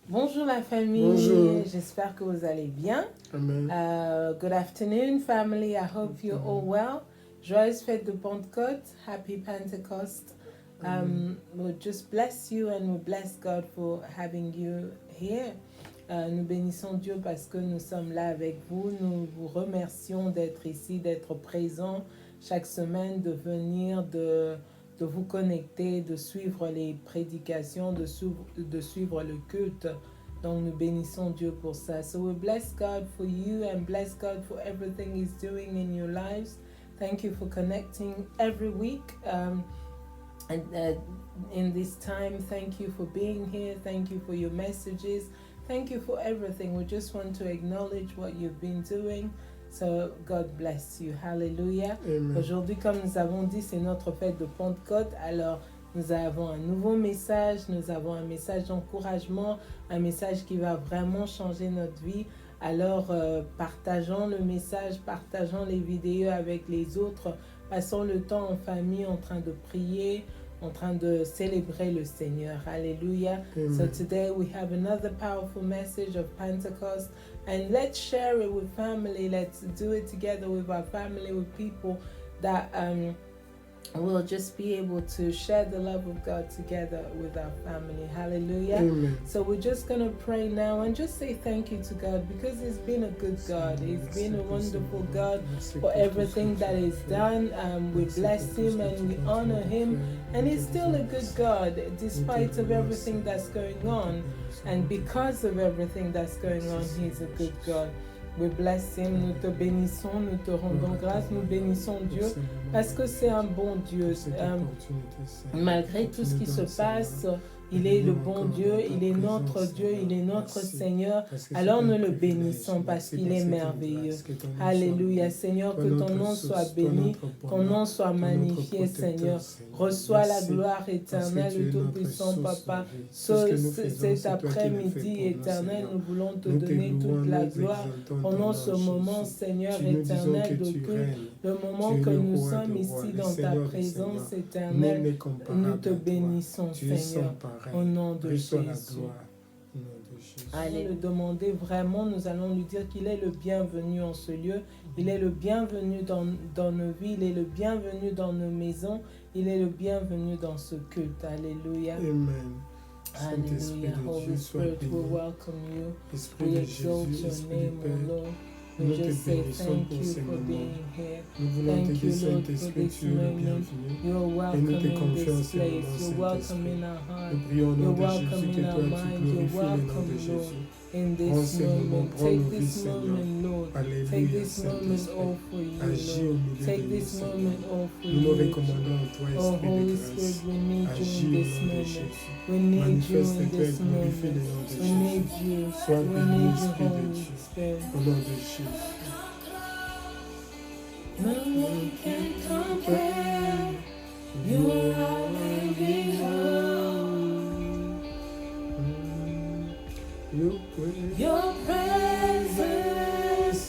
Bonjour la famille, Bonjour. j'espère que vous allez bien. Amen. Good afternoon family, I hope you're all well. Joyeuse fête de Pentecôte, happy Pentecost. We'll just bless you and we bless God for having you here. Nous bénissons Dieu parce que nous sommes là avec vous. Nous vous remercions d'être ici, d'être présents chaque semaine, de venir, de vous connecter, de suivre les prédications, de suivre le culte. Donc nous bénissons Dieu pour ça. So we bless God for you and bless God for everything He's doing in your lives. Thank you for connecting every week. In this time, thank you for being here. Thank you for your messages. Thank you for everything. We just want to acknowledge what you've been doing. So God bless you. Hallelujah. Amen. Aujourd'hui, comme nous avons dit, c'est notre fête de Pentecôte. Alors, nous avons un nouveau message. Nous avons un message d'encouragement, un message qui va vraiment changer notre vie. Alors, partageons le message, partageons les vidéos avec les autres. Passons le temps en famille en train de prier, en train de célébrer le Seigneur. Hallelujah. Amen. So today we have another powerful message of Pentecost. And let's share it with family. Let's do it together with our family, with people that will just be able to share the love of God together with our family. Hallelujah. Amen. So we're just going to pray now and just say thank you to God because He's been a good God. He's been a wonderful God for everything that He's done. We bless Him and we honor Him. And He's still a good God despite of everything that's going on. And because of everything that's going on, He's a good God. We bless Him, nous te bénissons, nous te rendons grâce, nous bénissons Dieu parce que c'est un bon Dieu. Malgré tout ce qui se passe, il est le bon Dieu, il est notre Dieu, il est notre Seigneur. Alors nous le bénissons parce qu'il est merveilleux. Alléluia. Seigneur, que ton nom soit béni, ton nom soit magnifié, Seigneur. Reçois la gloire éternelle, le Tout-Puissant, Papa. Cet après-midi éternel, nous voulons te donner toute la gloire pendant ce moment, Seigneur éternel, de culte, le moment que nous sommes ici dans ta présence éternelle. Nous te bénissons, Seigneur. Au nom de Jésus. Allez le demander vraiment, nous allons lui dire qu'il est le bienvenu en ce lieu, il est le bienvenu dans nos vies, il est le bienvenu dans nos maisons, il est le bienvenu dans ce culte. Alléluia. Amen. Alléluia. Holy Spirit, we welcome you. We exalt your name, O Lord. We just say thank you for being here. Thank you, Lord, for this moment. You're welcome in this place. You're welcome in our heart. You're welcome in our mind. You're welcome, Lord, in this moment. Take this moment, Lord. Take this moment all for you, Lord. Take this moment all for you. Oh, Holy Spirit, we need you in this moment. We need you in this moment. We need you. We need you, Holy Spirit. No one can compare. You are already home. Your presence,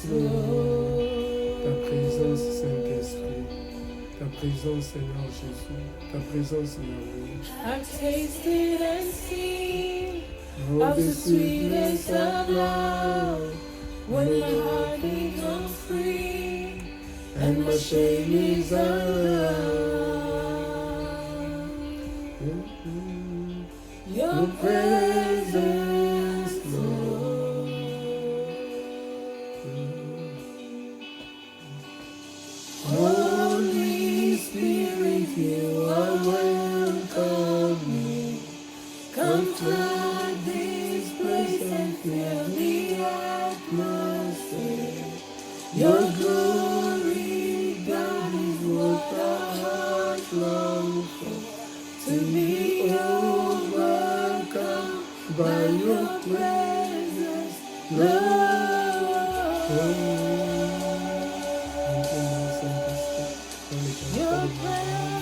Lord. Ta présence, Saint-Esprit. Ta présence, Seigneur Jésus. Ta présence, Yahweh. I've tasted and seen of the sweetness of love. When my heart becomes free and my shame is undone. Your presence, Lord. Holy Spirit, you are welcome me. Come flood this place and fill the atmosphere. Your glory, God, is what our hearts long for. To be overcome by your presence, Lord. Your presence,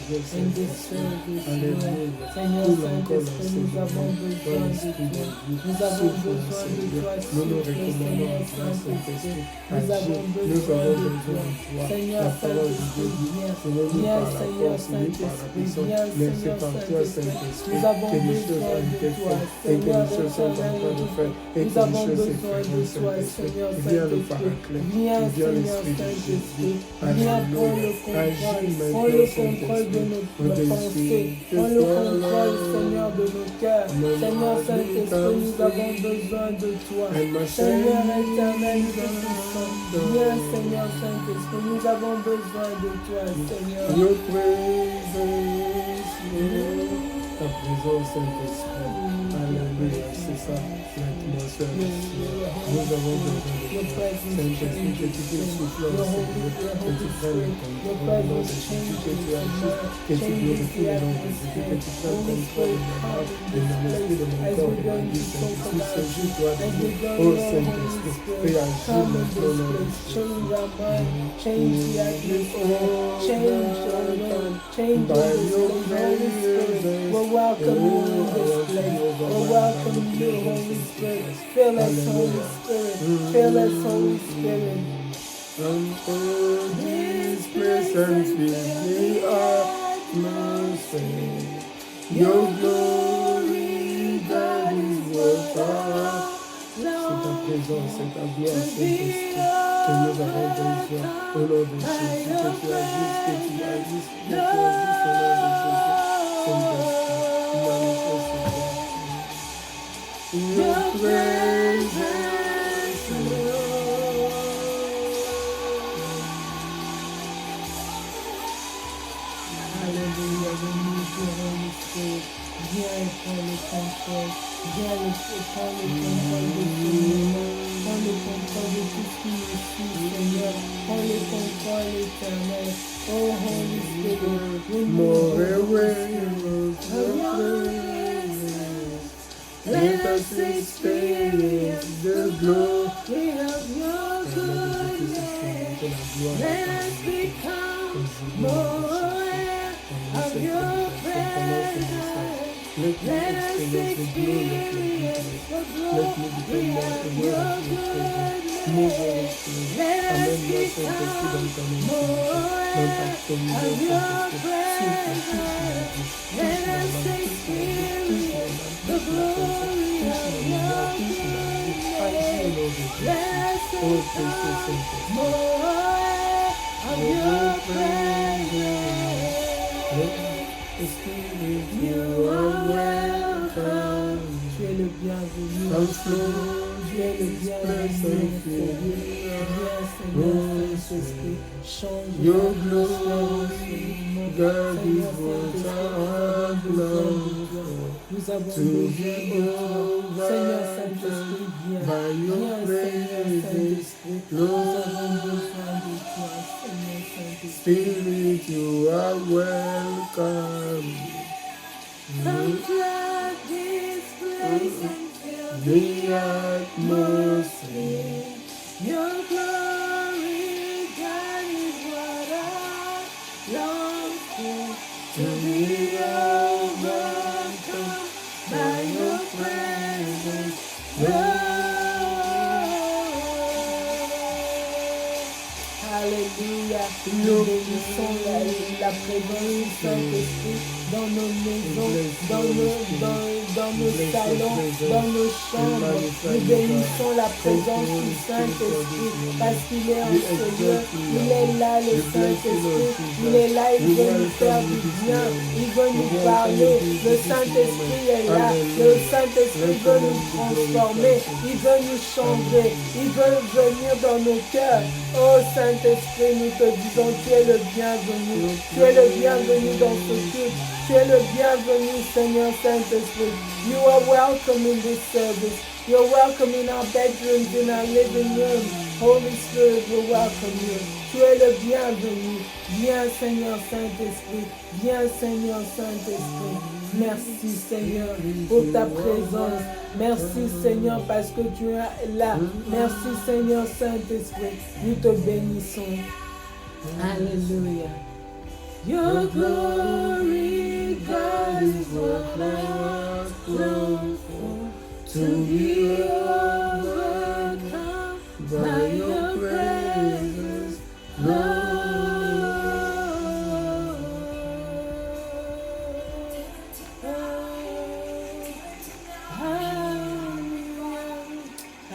in this service, Lord. Alléluia. Seigneur Coule encore Saint-Esprit, nous avons besoin de l'Esprit toi. de Dieu. Nous avons Souffle, besoin de Seigneur. toi, Nous nous souffle, recommandons Seigneur à toi, Saint-Esprit. Saint-Esprit. Nous Agis. avons Nous besoin avons de besoin toi. de toi. Seigneur La parole de Saint-Esprit, Dieu dit, viens. ce n'est ni Viens, par la Seigneur force, ni par la Saint-Esprit, puissance, viens, mais c'est Seigneur par toi, Saint-Esprit. Saint-Esprit, Nous avons que les choses besoin ont de été toi, faites et que Seigneur les choses sont en train de faire et Nous que les avons choses besoin de s'effectuent, toi, Saint-Esprit. Seigneur Viens le Saint-Esprit. paraclet, Viens, viens Seigneur l'Esprit de Saint-Esprit. Jésus. Viens, prends le Alléluia. Agis contrôle. Prends le maintenant, contrôle de Saint-Esprit. nos pensées. Prends le contrôle, Seigneur, de nos cœurs. Seigneur Saint-Esprit, nous avons besoin de toi. Seigneur éternel, Tout-Puissant. Viens, Seigneur Saint-Esprit, nous avons besoin de toi, Seigneur. Your presence, Lord. Ta présence, Saint-Esprit. Alléluia, c'est ça l'atmosphère ici. Nous avons besoin de toi. Saint-Esprit, que tu puisses souffler en Seigneur, que tu prennes le contrôle au nom de Jésus, que tu agisses, que tu glorifies le nom de Jésus, que tu prennes contrôle de mon âme, de mon esprit, de mon corps, de ma vie, Saint-Esprit, saisis toi de nous. Oh Saint-Esprit, fais agir maintenant dans le Change our mind, change the atmosphere, change our mind, change this place. Holy Spirit, we're welcome you in this place. We're welcome you, Holy Spirit. Fill us, Holy Spirit. Fill us, Holy Spirit. Come for this place and fill the atmosphere. Your glory, God, is what c'est ta présence, c'est ta gloire, Saint-Esprit, que nous avons besoin. Au nom de Jésus, que tu agisses, que tu agisses, que tu agisses au nom de Jésus. Saint-Esprit, manifeste-toi. Your presence, Lord. Hallelujah, we need you, Holy Spirit. Viens et prends le contrôle. Viens et prends le contrôle de tout le monde. Prends le contrôle de tout ce qui nous suit, Seigneur. Prends le contrôle éternel. Oh, Holy Spirit, we need More you, Holy away Spirit. of your presence. Let us experience the glory of your goodness. Let us become more aware of your presence. Let us experience the glory of your goodness. Let us become more aware of your presence. Let us experience the glory of your goodness. Let us become more aware of your presence. You are welcome. Tu es le bienvenu. Tu es le bienvenu. Viens, Seigneur Saint-Esprit, change Your glory, God is what I belong Nous avons to besoin be de toi. Seigneur Saint-Esprit, viens. by your Viens, Seigneur presence, Saint-Esprit. Nous avons Lord. besoin de toi, Seigneur Saint-Esprit. Spirit, you are welcome. Come flood this place and fill The atmosphere. your glory, God, is what I long for. To be overcome by your presence, Lord. Alléluia. Nous bénissons la présence du Saint-Esprit dans nos maisons, dans nos salons, dans nos chambres. Nous bénissons la présence du Saint-Esprit parce qu'il est en ce lieu. Il est là, le Saint-Esprit. Il est là, il veut nous faire du bien. Il veut nous parler. Le Saint-Esprit est là. Le Saint-Esprit veut nous transformer. Il veut nous changer. Il veut venir dans nos cœurs. Oh Saint-Esprit, nous te disons, tu es le bienvenu. Tu es le bienvenu dans ce culte. Tu es le bienvenu, Seigneur Saint-Esprit. You are welcome in this service. You're welcome in our bedrooms, in our living room. Holy Spirit, we welcome you. Tu es le bienvenu. Viens, Seigneur Saint-Esprit. Viens, Seigneur Saint-Esprit. Merci, Seigneur, pour ta présence. Merci, Seigneur, parce que tu es là. Merci, Seigneur Saint-Esprit. Nous te bénissons. Alléluia. Your glory, God, is what I long for. To be overcome by your presence, Lord.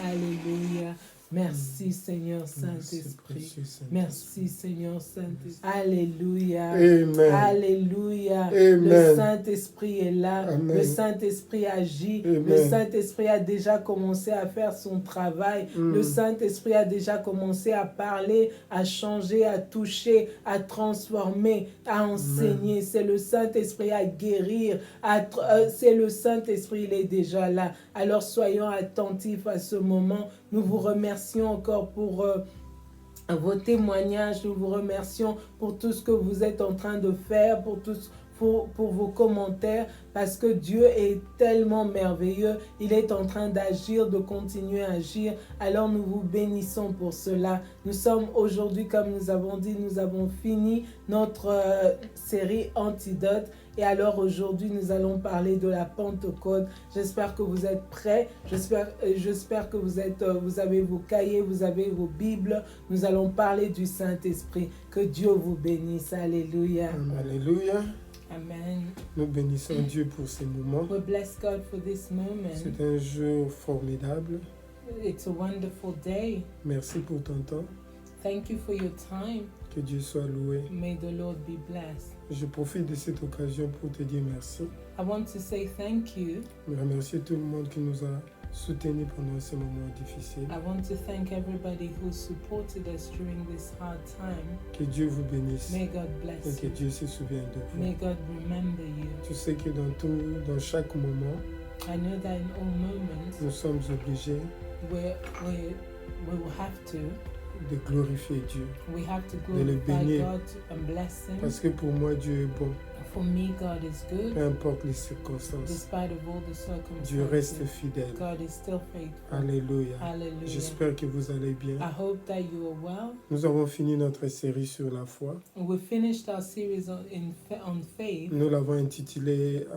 Alléluia. Merci Seigneur Saint-Esprit. Merci Seigneur Saint-Esprit. Alléluia. Amen. Alléluia. Amen. Le Saint-Esprit est là. Amen. Le Saint-Esprit agit. Amen. Le Saint-Esprit a déjà commencé à faire son travail. Le Saint-Esprit a déjà commencé à parler, à changer, à toucher, à transformer, à enseigner. C'est le Saint-Esprit à guérir. C'est le Saint-Esprit, il est déjà là. Alors soyons attentifs à ce moment. Nous vous remercions encore pour vos témoignages. Nous vous remercions pour tout ce que vous êtes en train de faire, pour vos commentaires, parce que Dieu est tellement merveilleux. Il est en train d'agir, de continuer à agir. Alors nous vous bénissons pour cela. Nous sommes aujourd'hui, comme nous avons dit, nous avons fini notre série Antidote. Et alors aujourd'hui, nous allons parler de la Pentecôte. J'espère que vous êtes prêts. J'espère que vous avez vos cahiers, vous avez vos Bibles. Nous allons parler du Saint-Esprit. Que Dieu vous bénisse. Alléluia. Alléluia. Amen. Nous bénissons Dieu pour ces moments. We bless God for this moment. C'est un jour formidable. It's a wonderful day. Merci pour ton temps. Thank you for your time. Que Dieu soit loué. May the Lord be blessed. Je profite de cette occasion pour te dire merci. I want to say thank you. Je remercie tout le monde qui nous a soutenus pendant ces moments difficiles. I want to thank everybody who supported us during this hard time. Que Dieu vous bénisse. May God Et bless que you. Dieu se souvienne de vous. May God remember you. Tu sais que dans chaque moment, I know that in all moments nous sommes obligés we will have to glorifier Dieu. We have to De le glorify bénir. God and bless Him. Parce que pour moi, Dieu est bon. For me, God is good. Peu importe les circonstances. Despite of all the Dieu reste circumstances, fidèle. God is still faithful. Alléluia. Hallelujah. J'espère que vous allez bien. I hope that you are well. Nous avons fini notre série sur la foi. We finished our series on faith. Nous l'avons intitulé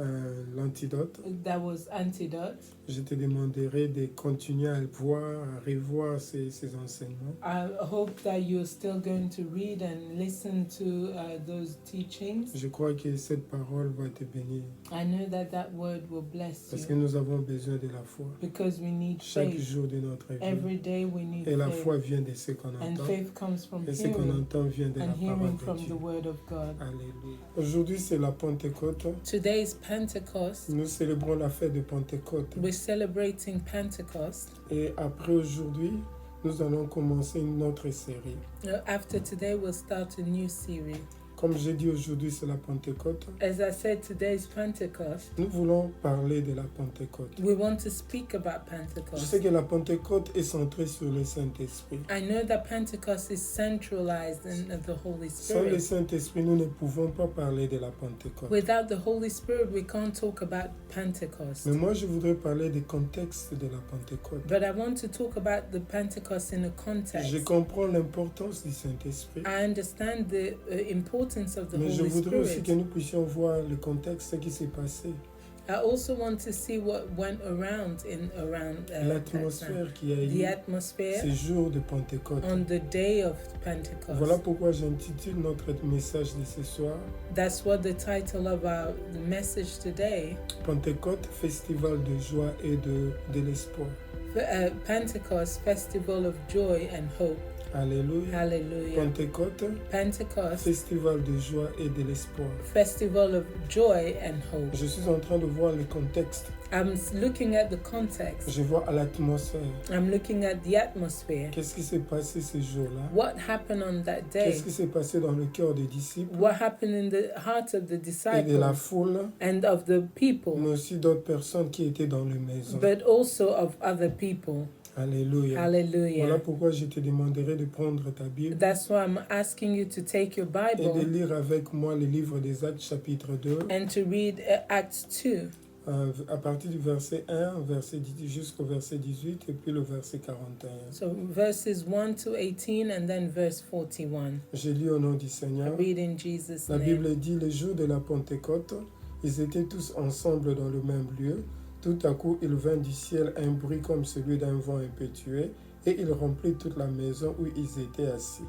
l'antidote. That was Antidote. Je te demanderai de continuer à voir, à revoir ces enseignements. I hope that you're still going to read and listen to those teachings. Je crois que cette parole va te bénir. I know that word will bless Parce que you nous avons besoin de la foi. because we need Chaque faith. jour de notre vie. Every day we need Et la faith. foi vient de ce qu'on And entend. faith comes from Et ce qu'on hearing entend vient de la and parole hearing from de the Dieu. word of God. Alléluia. Aujourd'hui, c'est la Pentecôte. Today is Pentecost. Nous célébrons la fête de Pentecôte. We're celebrating Pentecost. Et après aujourd'hui, nous allons commencer une autre série. After today, we'll start a new series. Comme j'ai dit aujourd'hui, c'est la Pentecôte. As I said, today is Pentecost. Nous voulons parler de la Pentecôte. We want to speak about Je Pentecost. sais que la Pentecôte est centrée sur le Saint-Esprit. I know that Pentecost is centralized in the Holy Sans le Spirit. Saint-Esprit, nous ne pouvons pas parler de la Pentecôte. Without the Holy Spirit, we can't talk about Pentecost. Mais moi, je voudrais parler du contexte de la Pentecôte. But I want to talk about the Pentecost in a context. Je comprends l'importance du Saint-Esprit. I understand the importance of the Mais je Holy voudrais aussi que Spirit. nous puissions voir le contexte, ce qui s'est passé. I also want to see what went around that time. L'atmosphère qui a The eu atmosphere ces jours de Pentecôte. on the day of Pentecost. Voilà pourquoi j'intitule notre message de ce soir That's what the title of our message today. Pentecôte, festival de joie et de l'espoir. Pentecost, festival of joy and hope. Alléluia. Hallelujah. Pentecôte, Pentecost, festival de joie et de l'espoir. festival of joy and hope. Je suis en train de voir le contexte. I'm looking at the context. Je vois l'atmosphère. I'm looking at the atmosphere. Qu'est-ce qui s'est passé ce jour-là? What happened on that day? Qu'est-ce qui s'est passé dans le cœur des disciples What happened in the hearts of the et de la disciples foule, and of the people, mais aussi d'autres personnes qui étaient dans les maisons. but also of other people. Alléluia. Voilà Hallelujah. pourquoi je te demanderai de prendre ta Bible That's why I'm asking you to take your et de Bible lire avec moi le livre des Actes chapitre 2 and to read Acts 2 à partir du verset 1 verset 10 jusqu'au verset 18 et puis le verset 41. So verses 1 to 18 and then verse 41. Je lis au nom du I Seigneur. read in Jesus' La name. Bible dit, le jour de la Pentecôte, ils étaient tous ensemble dans le même lieu. Tout à coup, il vint du ciel un bruit comme celui d'un vent impétueux, et il remplit toute la maison où ils étaient assis.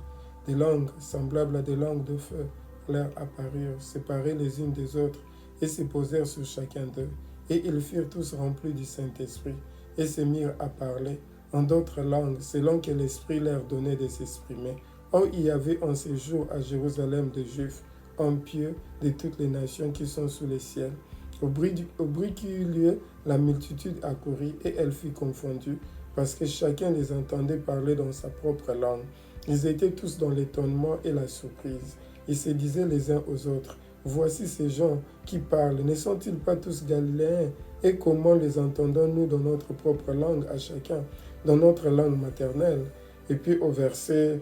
Des langues, semblables à des langues de feu, leur apparurent, séparées les unes des autres, et se posèrent sur chacun d'eux. Et ils furent tous remplis du Saint-Esprit, et se mirent à parler en d'autres langues, selon que l'Esprit leur donnait de s'exprimer. Or, il y avait en ces jours à Jérusalem des Juifs, hommes pieux de toutes les nations qui sont sous le ciel. Au bruit qui eut lieu, la multitude accourut, et elle fut confondue, parce que chacun les entendait parler dans sa propre langue. Ils étaient tous dans l'étonnement et la surprise. Ils se disaient les uns aux autres, « Voici ces gens qui parlent, ne sont-ils pas tous galiléens? Et comment les entendons-nous dans notre propre langue à chacun, dans notre langue maternelle ?» Et puis au verset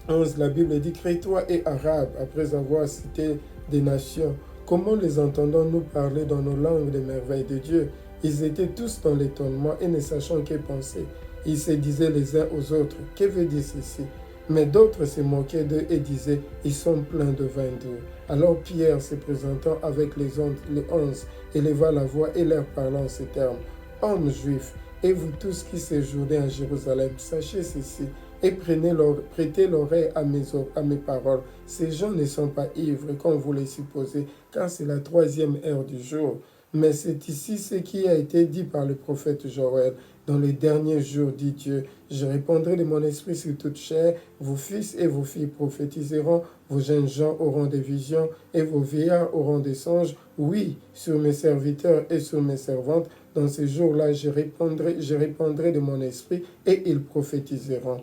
11, la Bible dit, « Crétois et Arabes, après avoir cité des nations, comment les entendons-nous parler dans nos langues des merveilles de Dieu ?» Ils étaient tous dans l'étonnement et ne sachant que penser. Ils se disaient les uns aux autres, « Que veut dire ceci ?» Mais d'autres se moquaient d'eux et disaient, « Ils sont pleins de vin doux. » Alors Pierre, se présentant avec les 11, éleva la voix et leur parla en ces termes, « Hommes juifs, et vous tous qui séjournez à Jérusalem, sachez ceci, et prêtez l'oreille à mes paroles. Ces gens ne sont pas ivres, comme vous les supposez, car c'est la 3e heure du jour. Mais c'est ici ce qui a été dit par le prophète Joël. Dans les derniers jours, dit Dieu, je répandrai de mon esprit sur toute chair, vos fils et vos filles prophétiseront, vos jeunes gens auront des visions, et vos vieillards auront des songes. Oui, sur mes serviteurs et sur mes servantes, dans ces jours-là, je répandrai de mon esprit, et ils prophétiseront.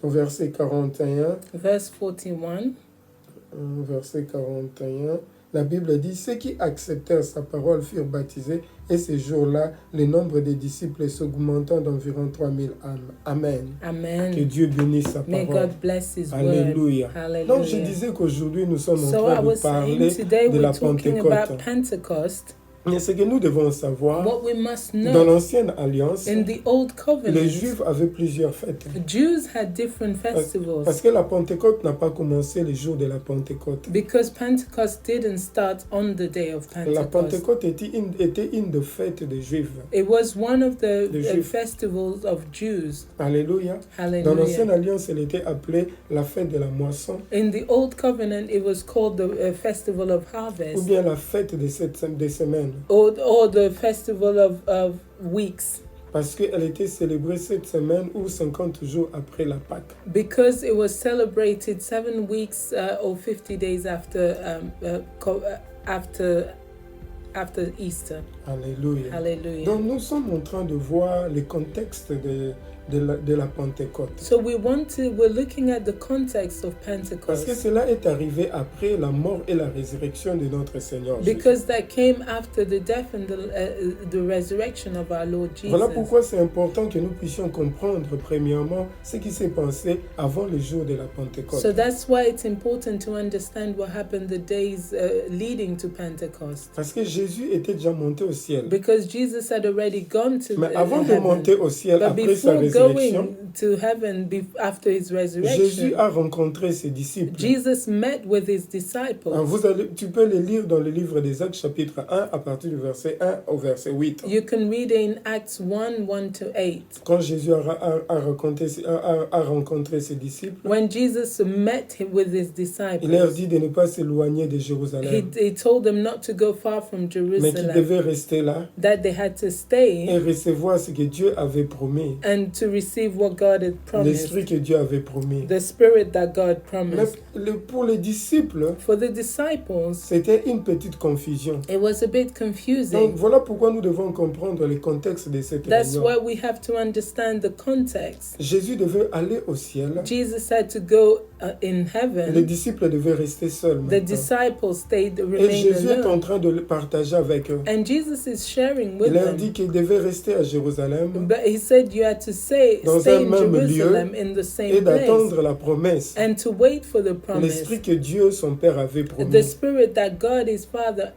Au verset 41, Verse 41. Verset 41, la Bible dit, ceux qui acceptèrent sa parole furent baptisés, et ces jours-là, le nombre des disciples s'augmentant d'environ 3000 âmes. Amen. Amen. Que Dieu bénisse sa May parole. God bless His Alléluia. word. Hallelujah. Donc je disais qu'aujourd'hui nous sommes en So I train de was saying parler today de la we're talking Pentecôte. about Pentecost. Mais ce que nous devons savoir, What we must dans know, l'ancienne alliance, in the Old les Covenant, Juifs avaient plusieurs fêtes. Jews had different festivals Parce que la Pentecôte n'a pas commencé le jour de la Pentecôte. because Pentecost didn't start on the day of La Pentecost. Pentecôte était une des fêtes des Juifs. It was one of the Les Juifs. festivals of Jews. Alléluia. Dans l'ancienne Hallelujah. alliance, elle était appelée la fête de la moisson, In the Old Covenant, it was called the festival of ou harvest, bien la fête des semaines. or the festival of weeks, Parce qu'elle était célébrée 7 semaines ou 50 jours après la Pâque. because it was celebrated 7 weeks or 50 days after Easter. Alléluia. Hallelujah. Donc nous sommes en train de voir le contexte de la Pentecôte. So we're looking at the context of Parce que Pentecost, cela est arrivé après la mort et la résurrection de notre Seigneur Jésus. because that came after the death and the resurrection of our Lord Voilà Jesus. pourquoi c'est important que nous puissions comprendre premièrement ce qui s'est passé avant le jour de la Pentecôte. So that's why it's important to understand what happened the days leading to Pentecost. Parce que Jésus était déjà monté au ciel. Because Jesus had already gone to Mais avant de heaven. monter au ciel, But après sa before résurrection, going to heaven after his Jésus resurrection, a rencontré ses disciples. Jesus met with his disciples. Tu peux les lire dans le livre des Actes chapitre 1 à partir du verset 1 au verset 8. You can read it in Acts 1 to 8. Quand Jésus a rencontré ses disciples, When Jesus met with his il leur disciples, dit de ne pas s'éloigner de Jérusalem, he told them not to go far from mais qu'ils Jerusalem, devaient rester là that they had to et stay recevoir ce que Dieu avait promis, and to receive what God had promised, l'esprit que Dieu avait promis. the Spirit that God Mais promised. pour les disciples, For the disciples, c'était une petite confusion. it was a bit Donc confusing. voilà pourquoi nous devons comprendre le contexte de cette That's réunion. why we have to understand the context. Jésus devait aller au ciel, Jesus had to go in les heaven. disciples devaient rester seuls The maintenant. disciples Et remained Jésus est en alone. train de le partager avec eux. And Jesus is sharing Il with leur them. dit qu'ils devaient rester à Jérusalem But he said you had to stay dans un in même même Jerusalem lieu in the et same place d'attendre la promesse. and to wait for the promise. L'esprit que Dieu, son Père, avait The promis. spirit that God his Father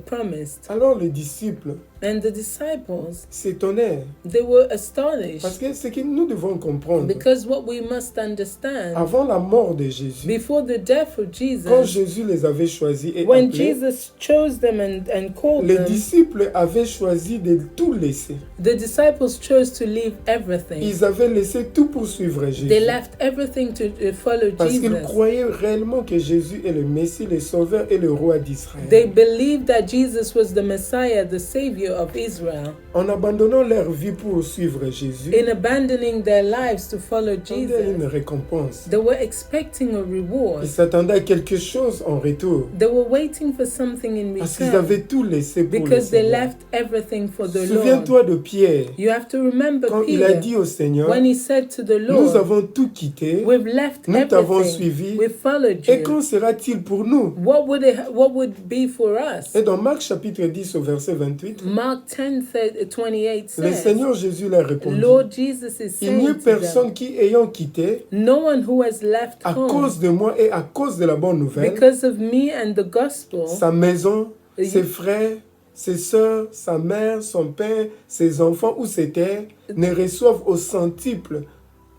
promised. Alors les disciples And the disciples, s'étonnèrent. they were Parce astonished que ce que nous devons comprendre, because what we must understand, avant la mort de Jésus, before the death of quand Jesus, Jésus les avait choisis et when appelés, Jesus chose them and called les them, disciples avaient choisi de tout laisser. the disciples chose to leave everything. Ils avaient laissé tout pour suivre Jésus. They left everything to follow Parce qu'ils Jesus. croyaient réellement que Jésus est le Messie, le Sauveur et le Roi d'Israël. They believed that Jesus was the Messiah, the Savior of Israel. En abandonnant leur vie pour suivre Jésus, In abandoning their lives to follow ils attendaient une Jesus, récompense. they were expecting a reward. Ils s'attendaient à quelque chose en retour. They were waiting for something in Parce qu'ils return avaient tout laissé pour le because they Seigneur. left everything for the Lord. Souviens-toi de Pierre, You have to remember quand il a Peter dit au Seigneur, when he said to the nous Lord, avons tout quitté, we've left nous t'avons everything, suivi, we followed et you. quand sera-t-il pour nous? What would it be for us? Et dans Marc chapitre 10 au verset 28, Mark 10:28 le says, Seigneur Jésus leur répondit, Lord Jesus is il n'y saying a to them, personne qui, ayant quitté, no one who has left à home cause de moi et à cause de la bonne nouvelle, because of me and the gospel, sa maison, ses frères, ses sœurs, sa mère, son père, ses enfants ou ses terres, ne reçoivent au centuple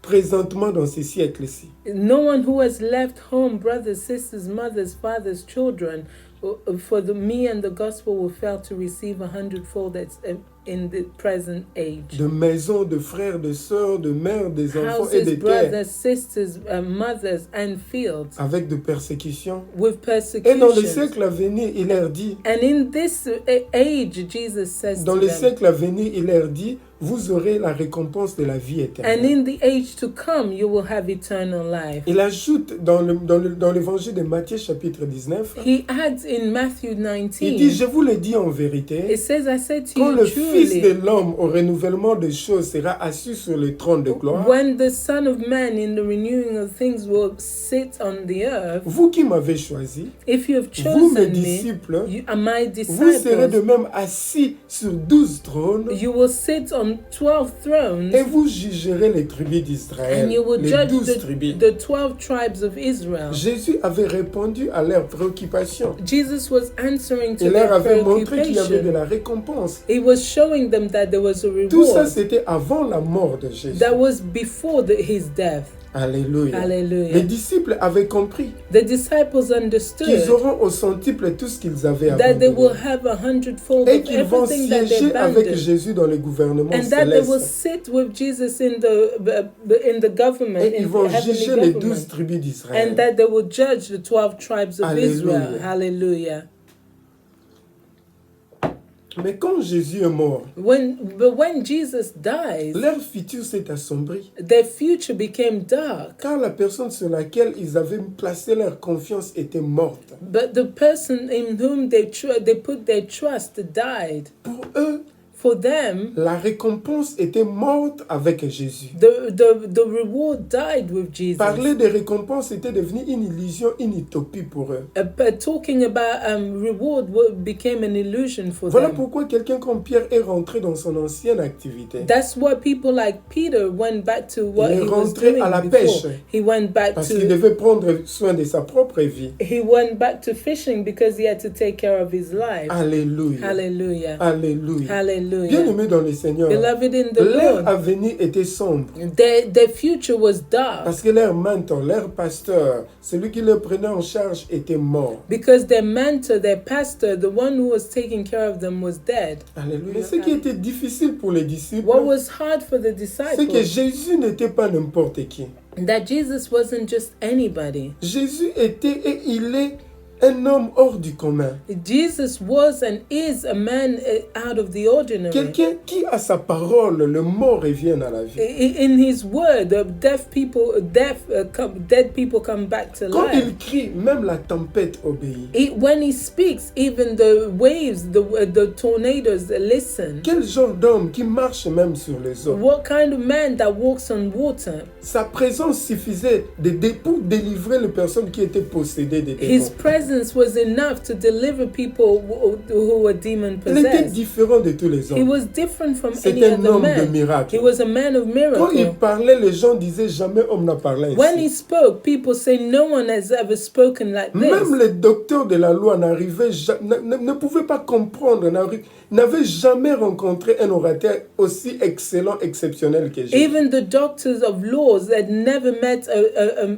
présentement dans ces siècles-ci. no one who has left home, brothers, sisters, mothers, fathers, children, for me and the gospel will fail to receive 100-fold that's in the present age. De maisons, de frères, de sœurs, de mères, des enfants et Houses, des terres, brothers, sisters, mothers, and fields avec de persécutions. with Et dans le persecution. siècle à venir, il leur dit, And in this age, Jesus says dans to le them, siècle à venir, il leur dit, vous aurez la récompense de la vie and éternelle. in the age to come, you will have eternal life. Il ajoute dans l'évangile de Matthieu chapitre 19, He adds in Matthew il dit, 19, je vous le dis en vérité, it says, I said to quand you le Fils de truly, l'homme au renouvellement des choses sera assis sur le trône de gloire, when the Son of Man in the renewing of things will sit on the earth, vous qui m'avez choisi, if you have vous mes chosen me, disciples, you are my vous serez de disciples, même assis sur 12 trônes you will sit on 12 thrones, et vous jugerez les tribus d'Israël, and you will les judge 12 tribus. the 12 tribes of Israel. Jésus avait répondu à leurs préoccupations. Jesus was answering to Il leur their avait montré qu'il y avait de preoccupation. la récompense. He was showing them that there was a Tout ça, reward. c'était avant la mort de Jésus. That was before his death. Alléluia. Hallelujah. Les disciples avaient compris The disciples qu'ils understood auront au centuple tout ce qu'ils avaient that they will abandonné. have 100-fold Et of qu'ils vont everything that they siéger avec abandoned, Jésus dans le gouvernement and that they will céleste. sit with Jesus in the government, Et ils in vont the heavenly juger les 12 government, tribus d'Israël. and that they will judge the 12 tribes of Hallelujah. Israel. Hallelujah. Mais quand Jésus est mort, But when Jesus dies, leur futur s'est assombri. their future became dark. Car la personne sur laquelle ils avaient placé leur confiance était morte. But the person in whom they put their trust died. Pour eux, For them, la récompense était morte avec Jésus. the reward died with Jesus. Parler de récompense était devenu une illusion, une utopie pour eux. But talking about reward became an illusion for Voilà them. pourquoi quelqu'un comme Pierre est rentré dans son ancienne activité. That's why people like Peter went back to what Il est he was rentré doing à la before. pêche. He went back Parce qu'il to devait prendre soin de sa propre vie. fishing because he had to take care of his life. Alléluia. Hallelujah. Alléluia. Hallelujah. Bien-aimés dans le Seigneur, Beloved in the leur Lord, avenir était sombre. their future was dark Parce que leur mentor, leur pasteur, celui qui le prenait en charge était mort. because their mentor, their pastor, the one who was taking care of them was dead. Alléluia. Mais ce qui était difficile pour les disciples, What was hard for the c'est que disciples, Jésus n'était pas n'importe qui. that Jesus wasn't just anybody. Jésus était et il est un homme hors du commun. Jesus was and is a man out of the ordinary. Quelqu'un qui, à sa parole, le mort revient à la vie. In his word, dead people come back to Quand il life. crie, même la tempête obéit. When he speaks, even the waves, the tornadoes listen. Quel genre d'homme qui marche même sur les eaux? What kind of man that walks on water? Sa présence suffisait pour délivrer les personnes qui étaient possédées des His démons. presence presence was enough to deliver people who were demon Il était possessed. différent de tous les He hommes. was different from C'est any un other homme de man. He miracle. was a man of Quand il miracle. parlait, les gens disaient jamais homme n'a parlé When he ainsi. spoke, people say no one has ever spoken like Même this. les docteurs de la loi ne pouvaient pas comprendre, n'avaient jamais rencontré un orateur aussi excellent, exceptionnel que Jésus. Even the doctors of laws had never met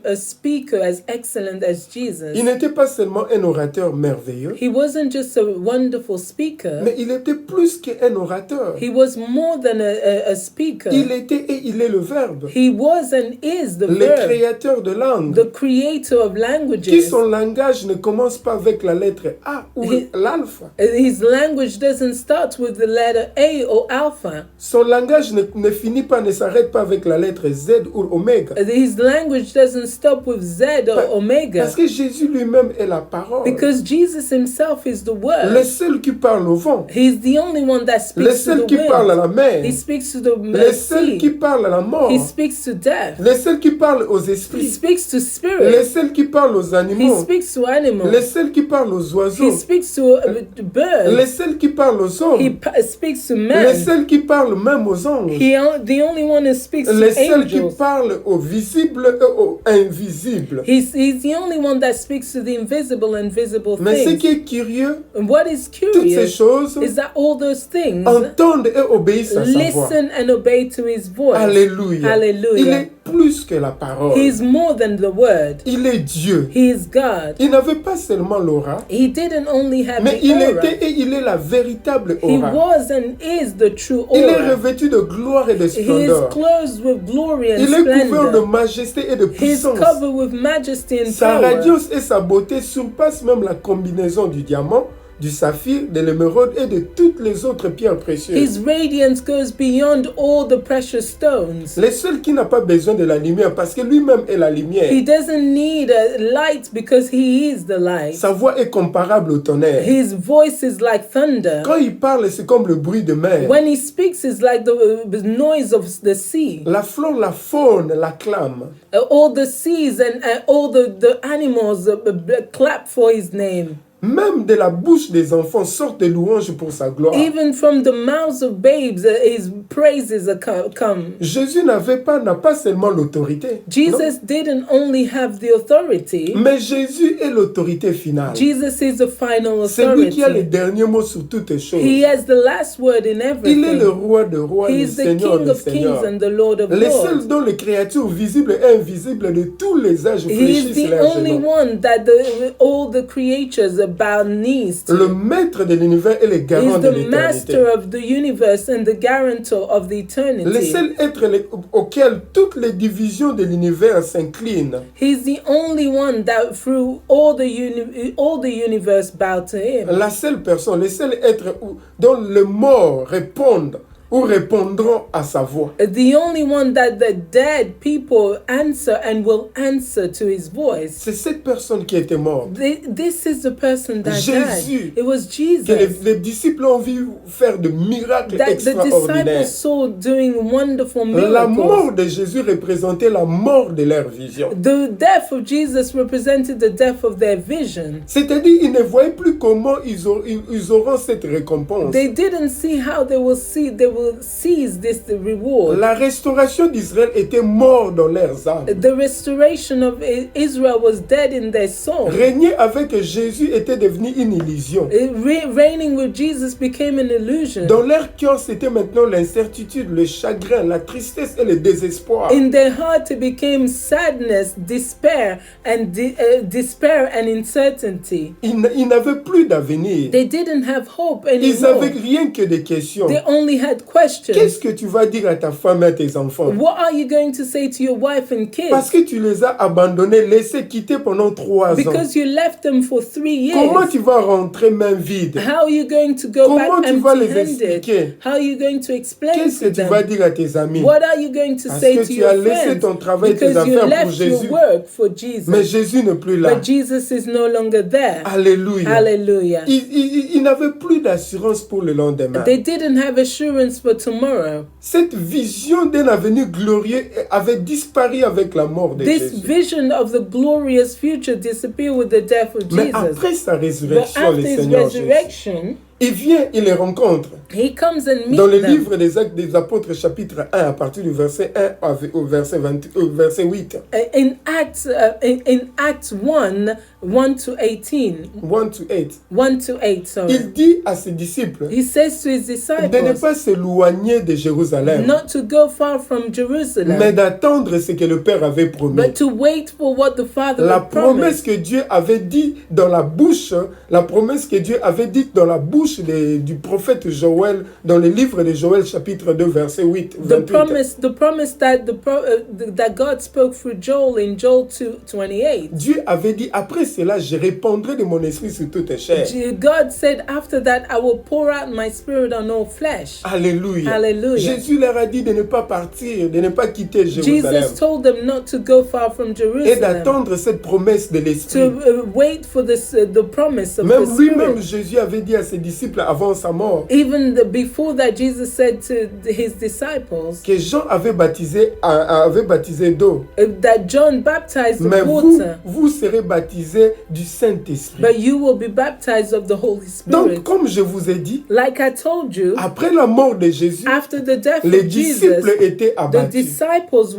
a speaker as excellent as Jesus. Il n'était pas seulement un orateur merveilleux, He wasn't just a wonderful speaker. mais il était plus qu'un orateur. He was more than a speaker. Il était et il est le Verbe, He was and is the le verb, créateur de langue, the creator of qui languages. son langage ne commence pas avec la lettre A ou l'alpha. His language doesn't start with the letter A or alpha. Son langage ne finit pas, ne s'arrête pas avec la lettre Z ou oméga. His language doesn't stop with Z or omega. Parce que Jésus lui-même est la parole. Because Jesus himself is the Le word. seul qui parle au vent. He's the only one that Le speaks to seul the qui parle à wind. la mer. He speaks to the Le seul qui sea. parle à la mort. He speaks to death. Le seul qui parle aux He esprits. speaks to Le spirits. seul qui parle aux He animaux. speaks to Le animals. seul qui parle aux He oiseaux. speaks to Le birds. seul qui parle aux He hommes. speaks to Le men. seul qui parle même aux anges. The only one who speaks to Le seul qui angels. parle aux visibles et aux invisibles. He's the only one that speaks to the invisible and visible Mais ce things. qui est curieux, And what is toutes ces curious choses is that all those things entendent et obéissent à sa voix. listen and obey to his voice. Alléluia. Hallelujah. Il est plus que la parole. He is more than the word. Il est Dieu. He is God. Il n'avait pas seulement l'aura, He didn't only have mais the il aura. était et il est la véritable He aura. was and is the true Il est aura. revêtu de gloire et de He is splendeur. clothed with glory and Il est couvert de splendor. majesté et de He is puissance. covered with majesty and Sa power. radiance et sa beauté surpassent même la combinaison du diamant, du saphir, de l'émeraude et de toutes les autres pierres précieuses. His radiance goes beyond all the precious stones. Le seul qui n'a pas besoin de la lumière, parce que lui-même est la lumière. He doesn't need a light because he is the light. Sa voix est comparable au tonnerre. His voice is like thunder. Quand il parle, c'est comme le bruit de mer. When he speaks, it's like the noise of the sea. La flore, la faune l'acclame. All the seas and all the animals clap for his name. Même de la bouche des enfants sortent des louanges pour sa gloire. Even from the mouths of babes, his praises come. Jésus n'a pas seulement l'autorité, non? Jesus didn't only have the authority. Mais Jésus est l'autorité finale. Jesus is the final C'est lui qui a le authority. dernier mot sur toutes choses. He has the last word in Il est everything. le roi de rois, He le is the Seigneur King de of kings seigneurs. and the Lord of Le seul lords. dont les créatures visibles et invisibles de tous les âges He is fléchissent the leurs only genoux. one that all the creatures bow knees to. Le maître de l'univers et le He garant is de the l'éternité. master of the universe and the guarantor of the Le eternity. seul être auquel toutes les divisions de l'univers s'inclinent. He's the only one that through all the universe bow to him. La seule personne, le seul être dont les morts répondent ou répondront à sa voix. The only one that the dead people answer and will answer to his voice. C'est cette personne qui était morte. This is the person that Jésus. died. It was Que Jesus les disciples ont vu faire de miracles that the disciples extraordinaires. saw doing wonderful La miracles. mort de Jésus représentait la mort de leur vision. The death of Jesus represented the death of their vision. C'est-à-dire, ils ne voyaient plus comment ils auront cette récompense. They didn't see how they will seize this reward. La restauration d'Israël était morte dans leurs âmes. The restoration of Israel was dead in their soul. Régner avec Jésus était devenu une illusion. Reigning with Jesus became an illusion. Dans leur cœur, c'était maintenant l'incertitude, le chagrin, la tristesse et le désespoir. In their heart, it became sadness, despair, and uncertainty. Ils n'avaient plus d'avenir. They didn't have hope Ils anymore. n'avaient rien que des questions. They only had questions. Qu'est-ce que tu vas dire à ta femme et à tes enfants? What are you going to say to your wife and Parce kids? que tu les as abandonnés, laissés quitter pendant 3 ans. Because you left them for 3 Comment years. tu vas rentrer main vide? How are you going to go Comment back tu vas les empty-handed? expliquer? How are you going to explain Qu'est-ce que to tu vas them? dire à tes amis? What are you going to Parce say que to tu your as laissé friends? ton travail, tes Because you affaires pour left your Jésus. work for Jesus. Mais Jésus n'est plus là. But Jesus is no longer there. Alléluia. Hallelujah. Ils n'avaient plus d'assurance pour le lendemain. They didn't have assurance plans for tomorrow. Cette vision d'un avenir glorieux avait disparu avec la mort de This Jésus. vision of the glorious future disappeared with the death of Mais Jesus. après sa But résurrection, le after his Seigneur Jésus, resurrection, il vient, il les rencontre. he comes and Dans meets le them. livre des Actes des Apôtres, chapitre 1, à partir du verset 1 au verset 8. In Acts 1, 1 to 18, 1 to 8. 1 to 8, sorry. Il dit à ses disciples He says to his de ne disciples pas s'éloigner de Jérusalem, not to go far from mais Jerusalem, d'attendre ce que le Père avait promis. but to wait for what the Father La had promesse promised. que Dieu avait dit dans la bouche, la promesse que Dieu avait dite dans la bouche du prophète Joël, dans le livre de Joël, chapitre 2, verset 8, The 28. promise that that God spoke through Joel in Joel 2:28. Dieu avait dit, après cela, je répandrai de mon esprit sur toute chair. God said, after that, I will pour out my spirit on all flesh. Alléluia. Hallelujah. Jésus leur a dit de ne pas partir, de ne pas quitter Jérusalem Jesus told them not to go far from et Jerusalem, d'attendre cette promesse de l'esprit. to wait for this, the promise of Même the lui-même, Spirit. Jésus avait dit à ses disciples avant sa mort Even before that, Jesus said to his disciples que Jean avait baptisé d'eau. That John baptized Mais with vous, water, vous serez baptisés du Saint-Esprit. but you will be baptized of the Holy Donc, Spirit. comme je vous ai dit, Like I told you, après la mort de Jésus, after the death les of disciples Jesus, étaient the abattus. disciples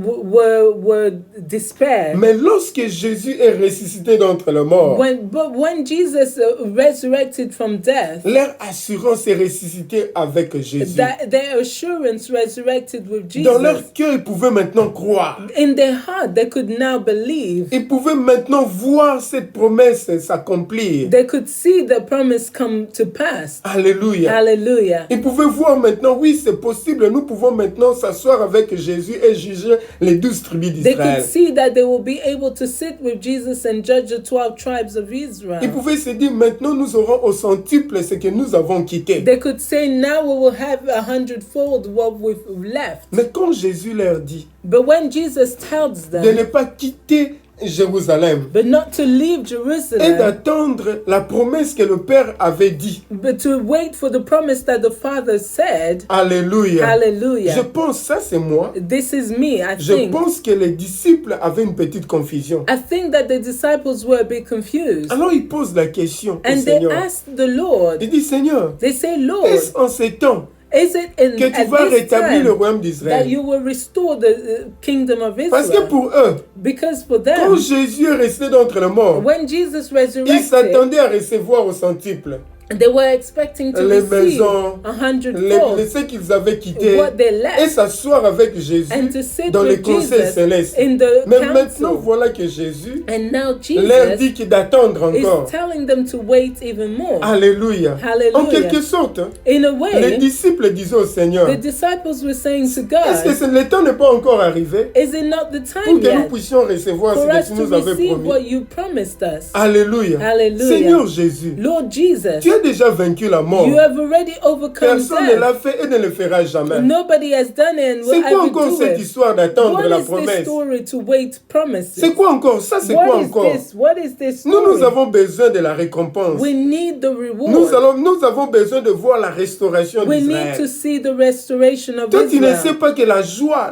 were despaired. Mais lorsque Jésus est ressuscité d'entre les morts, But when Jesus resurrected from death, leur assurance est ressuscitée avec Jésus. their assurance resurrected with Dans Jesus. leur cœur, ils pouvaient maintenant croire. In their heart, they could now believe. Ils pouvaient maintenant voir cette promesse s'accomplir. They could see the promise come to pass. Alléluia. Hallelujah. Ils pouvaient voir maintenant, oui, c'est possible. Nous pouvons maintenant s'asseoir avec Jésus et juger les 12 tribus They could d'Israël. see that they will be able to sit with Jesus and judge the 12 tribes of Ils Israel. pouvaient se dire, maintenant nous aurons au centuple ce que nous avons quitté. They could say, now we will have 100-fold what we've left. Mais quand Jésus leur dit But when Jesus tells de them, ne pas quitter Jérusalem but not to leave et Jerusalem, d'attendre la promesse que le Père avait dit. but to wait for the promise that the Father said, Alléluia. Je hallelujah. pense, ça c'est moi, This is me, I je think. pense que les disciples avaient une petite confusion. I think that the disciples were a bit confused. Alors ils posent la question au And they Seigneur. asked the Lord, Ils disent, Seigneur, they say, Lord, est-ce en ces temps is it que tu vas at this rétablir le time royaume that d'Israël? you will restore the kingdom of Parce que Israel? pour eux, Because for quand them, Jésus est resté d'entre les morts, when Jesus ils resurrected, s'attendaient à recevoir au centuple they were expecting to les receive maisons, 100-fold ceux qu'ils avaient quittés what they et left s'asseoir avec Jésus and to sit dans les with conseils Jesus célestes. in the Mais maintenant, council. voilà que Jésus And now leur Jesus dit qu'il d'attendre is encore. telling them to wait even more. Alléluia. Hallelujah. En quelque sorte, In a les way, disciples disaient au Seigneur, the disciples were saying to est-ce que God, le temps n'est pas encore arrivé is it not the pour time que nous yet puissions recevoir for ce us que tu to nous avais receive promis? what you promised us? Alléluia. Hallelujah. Seigneur Jésus, Lord Jesus, tu as déjà vaincu la mort. you have already overcome Personne ne death. l'a fait et ne le fera jamais. Nobody has done it and C'est will quoi ever encore do cette it. histoire d'attendre What la is this promesse? story to wait promises? C'est quoi encore? Ça, c'est What quoi is encore? this? What is this Nous story? avons besoin de la récompense. We need the reward. Nous avons besoin de voir la restauration We need to d'Israël. see the restoration of Toi, tu ne sais Israel. pas que la joie,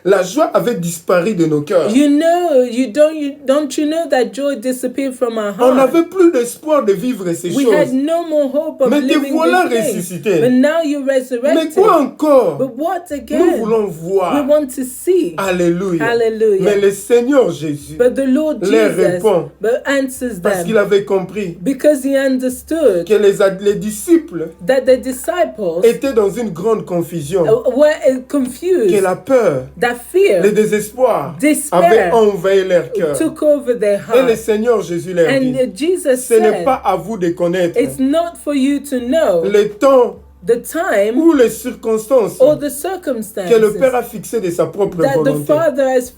la joie avait disparu de nos cœurs. You know, don't you know that joy disappeared from our On heart? n'avait plus d'espoir de vivre ces We had choses. no more hope of Mais te living voilà these things. ressuscité. But now you're Mais resurrected. quoi encore? But what Nous again? voulons We voir. want to see. Alléluia. Hallelujah. Mais le Seigneur Jésus, But the Lord leur Jesus répond answers parce qu'il them avait compris because he understood que les disciples that the disciples étaient dans une grande confusion, were que confused, la peur, that fear, le désespoir despair avaient envahi leur cœur. took over their Et le heart. Seigneur Jésus leur dit, And Jesus ce n'est said, pas à vous de connaître it's not for you to know le temps the time ou les circonstances or the que le circumstances Père a fixé de sa propre that the volonté. Father has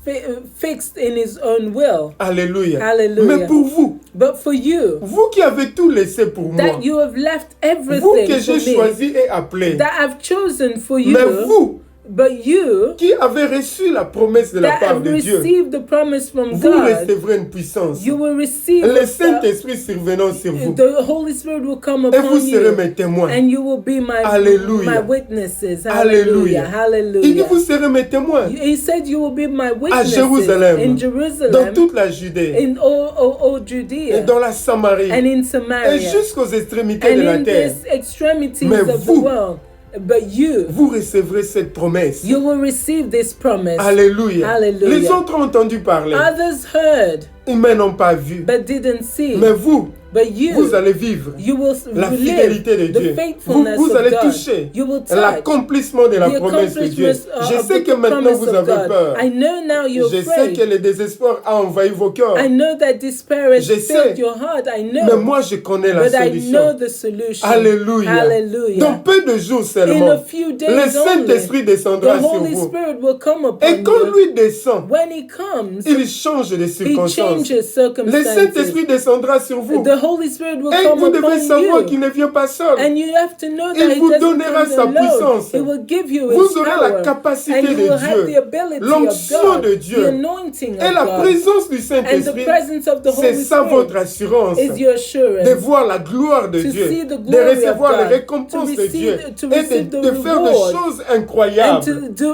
fixed in his own will. Alléluia. Hallelujah. Mais pour vous, But for you, vous qui avez tout laissé pour moi, that you have left vous everything que for j'ai me, choisi et appelé, that I've chosen for mais you, vous But you qui avez reçu la promesse de la that part have de Dieu, received the promise from vous God, recevrez une puissance. you will receive Le Saint-Esprit survenant sur vous. the Holy Spirit will come Et vous upon serez you, mes témoins. and you will be my Alléluia. witnesses. Alléluia. Hallelujah. Il dit, vous serez mes témoins He said you will be my à witnesses Jérusalem, in dans Jerusalem, toute la Judée, in all et Judea, dans la Samarie, and in et Samaria, jusqu'aux extrémités and de la in terre. these extremities Mais of the vous, world. But you Vous recevrez cette promesse. will receive this promise. Alléluia. Hallelujah. Les autres ont entendu parler, Others heard, mais n'ont pas vu. but didn't see. Mais vous, But you vous allez vivre will la live fidélité de the Dieu. faithfulness Vous of allez God. toucher You will touch l'accomplissement de la the promesse de Dieu. accomplishments Je of sais the que maintenant promise vous of avez God. peur. I know now you're Je sais afraid. que le désespoir a envahi vos cœurs. I know that despair has Je sais. filled your heart. I know. Mais moi, je connais la But I solution. know the solution. Alléluia. Hallelujah. Dans peu de jours In seulement, a few days le Saint-Esprit only, descendra the sur Holy vous. Spirit will come upon Et quand you. lui descend, When He comes, il change de He circonstances. changes Le circumstances. Saint-Esprit descendra sur vous. The Holy Spirit will Et come vous devez upon savoir qu'il you. ne vient pas seul. And you have to know Il that He vous doesn't donnera come sa alone. puissance. He will give you Vous His aurez la power. capacité And you de will have the Dieu, ability of l'onction God, de Dieu the anointing et of la God. présence du And the Saint-Esprit. presence of the C'est Holy ça votre Spirit assurance is your assurance. de voir la gloire de To Dieu, see the de glory of recevoir God, les récompenses to de Dieu receive- to et receive the de faire des reward, choses And incroyables. to do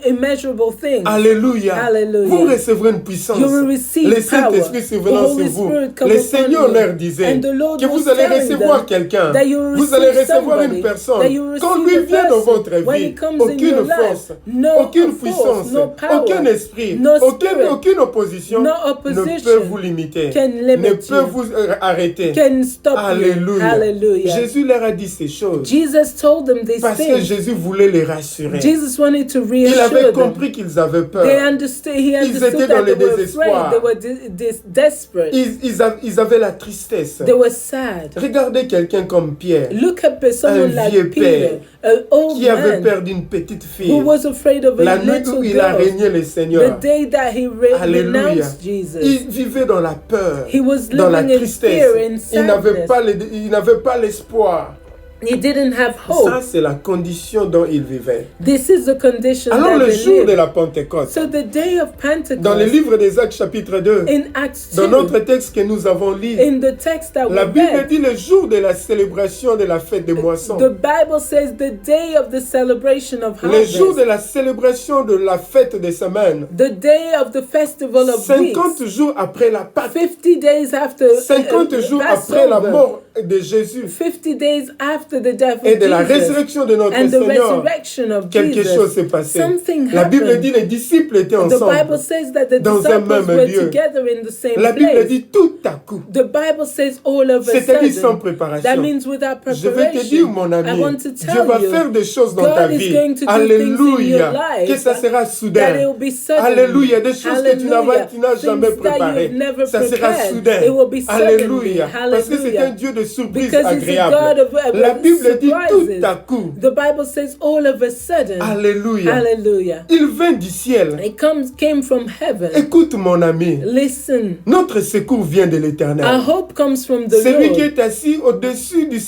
immeasurable things. Alléluia. Hallelujah. Vous recevrez une puissance. You will receive Le power. Saint-Esprit The survenant sur Holy vous. Spirit come Le upon Seigneur you. leur disait And the Lord que was vous allez telling recevoir them quelqu'un. that you will Vous allez receive recevoir somebody, une personne. that you will Quand receive lui a vient dans person. votre When vie, he comes in aucune your life, force, no aucune force, puissance, no power, aucun esprit, no spirit, aucune opposition no ne opposition peut vous limiter, can limit ne peut you, vous arrêter. can stop Alléluia. you. Hallelujah. Jésus leur a dit ces choses Jesus told them these parce que things. Jésus voulait les rassurer. Jesus wanted to Il reassure avait them. compris qu'ils avaient peur. He understood étaient that dans they le were désespoir. afraid. They were desperate. Ils avaient la tristesse. They were sad. Regardez quelqu'un comme Pierre, Look at someone un vieux like Peter, an old qui avait man perdu une petite fille. who was afraid of a La nuit où little il a girl. régné le The Seigneur. day that he Alléluia. renounced Jesus, Il vivait dans la peur, he was dans la living in tristesse. fear and Il n'avait sadness. pas l'espoir. He didn't have Ça, hope. c'est la condition dont il vivait. This is the condition Alors, that le they jour de lived. la Pentecôte, So the day of dans le Pentecost, livre des Actes chapitre 2, in Acts dans 2, notre texte que nous avons lu, in the text that la we Bible read, dit le jour de la célébration de la fête des moissons. the Bible says the day of the celebration of Le jour harvest, de la célébration de la fête des semaines. the day of the festival of 50 weeks, jours après la Pâque. 50 days after 50 jours après la Passover, mort de Jésus 50 days after the death et of de la Jesus, résurrection de notre and the Seigneur. resurrection of Quelque Jesus, chose s'est passé. something La Bible happened. dit les disciples étaient The Bible ensemble. says that the Dans un disciples même were lieu. together in the same La Bible place. dit tout à coup. The Bible says all of a C'est-à-dire sans sudden. préparation. That means without Je vais te dire, preparation. mon I ami, want to Dieu tell va you, faire des choses dans ta God is vie. going to do things in your Alléluia. life. Que ça sera That soudain. it will be sudden. Alléluia. Des choses que tu Hallelujah. n'as jamais Things that préparées. you've never Ça sera prepared. soudain. It will be suddenly. Alléluia. Parce que c'est Hallelujah. un Dieu de surprise Because it's a God agréable. of La Bible dit tout surprises. à coup. The Bible says all of a sudden. Alléluia. Hallelujah. Il vint du ciel. It came from heaven. Écoute mon ami. Listen. Notre secours vient de l'Éternel. Our hope comes from the Celui qui Lord. est assis au-dessus du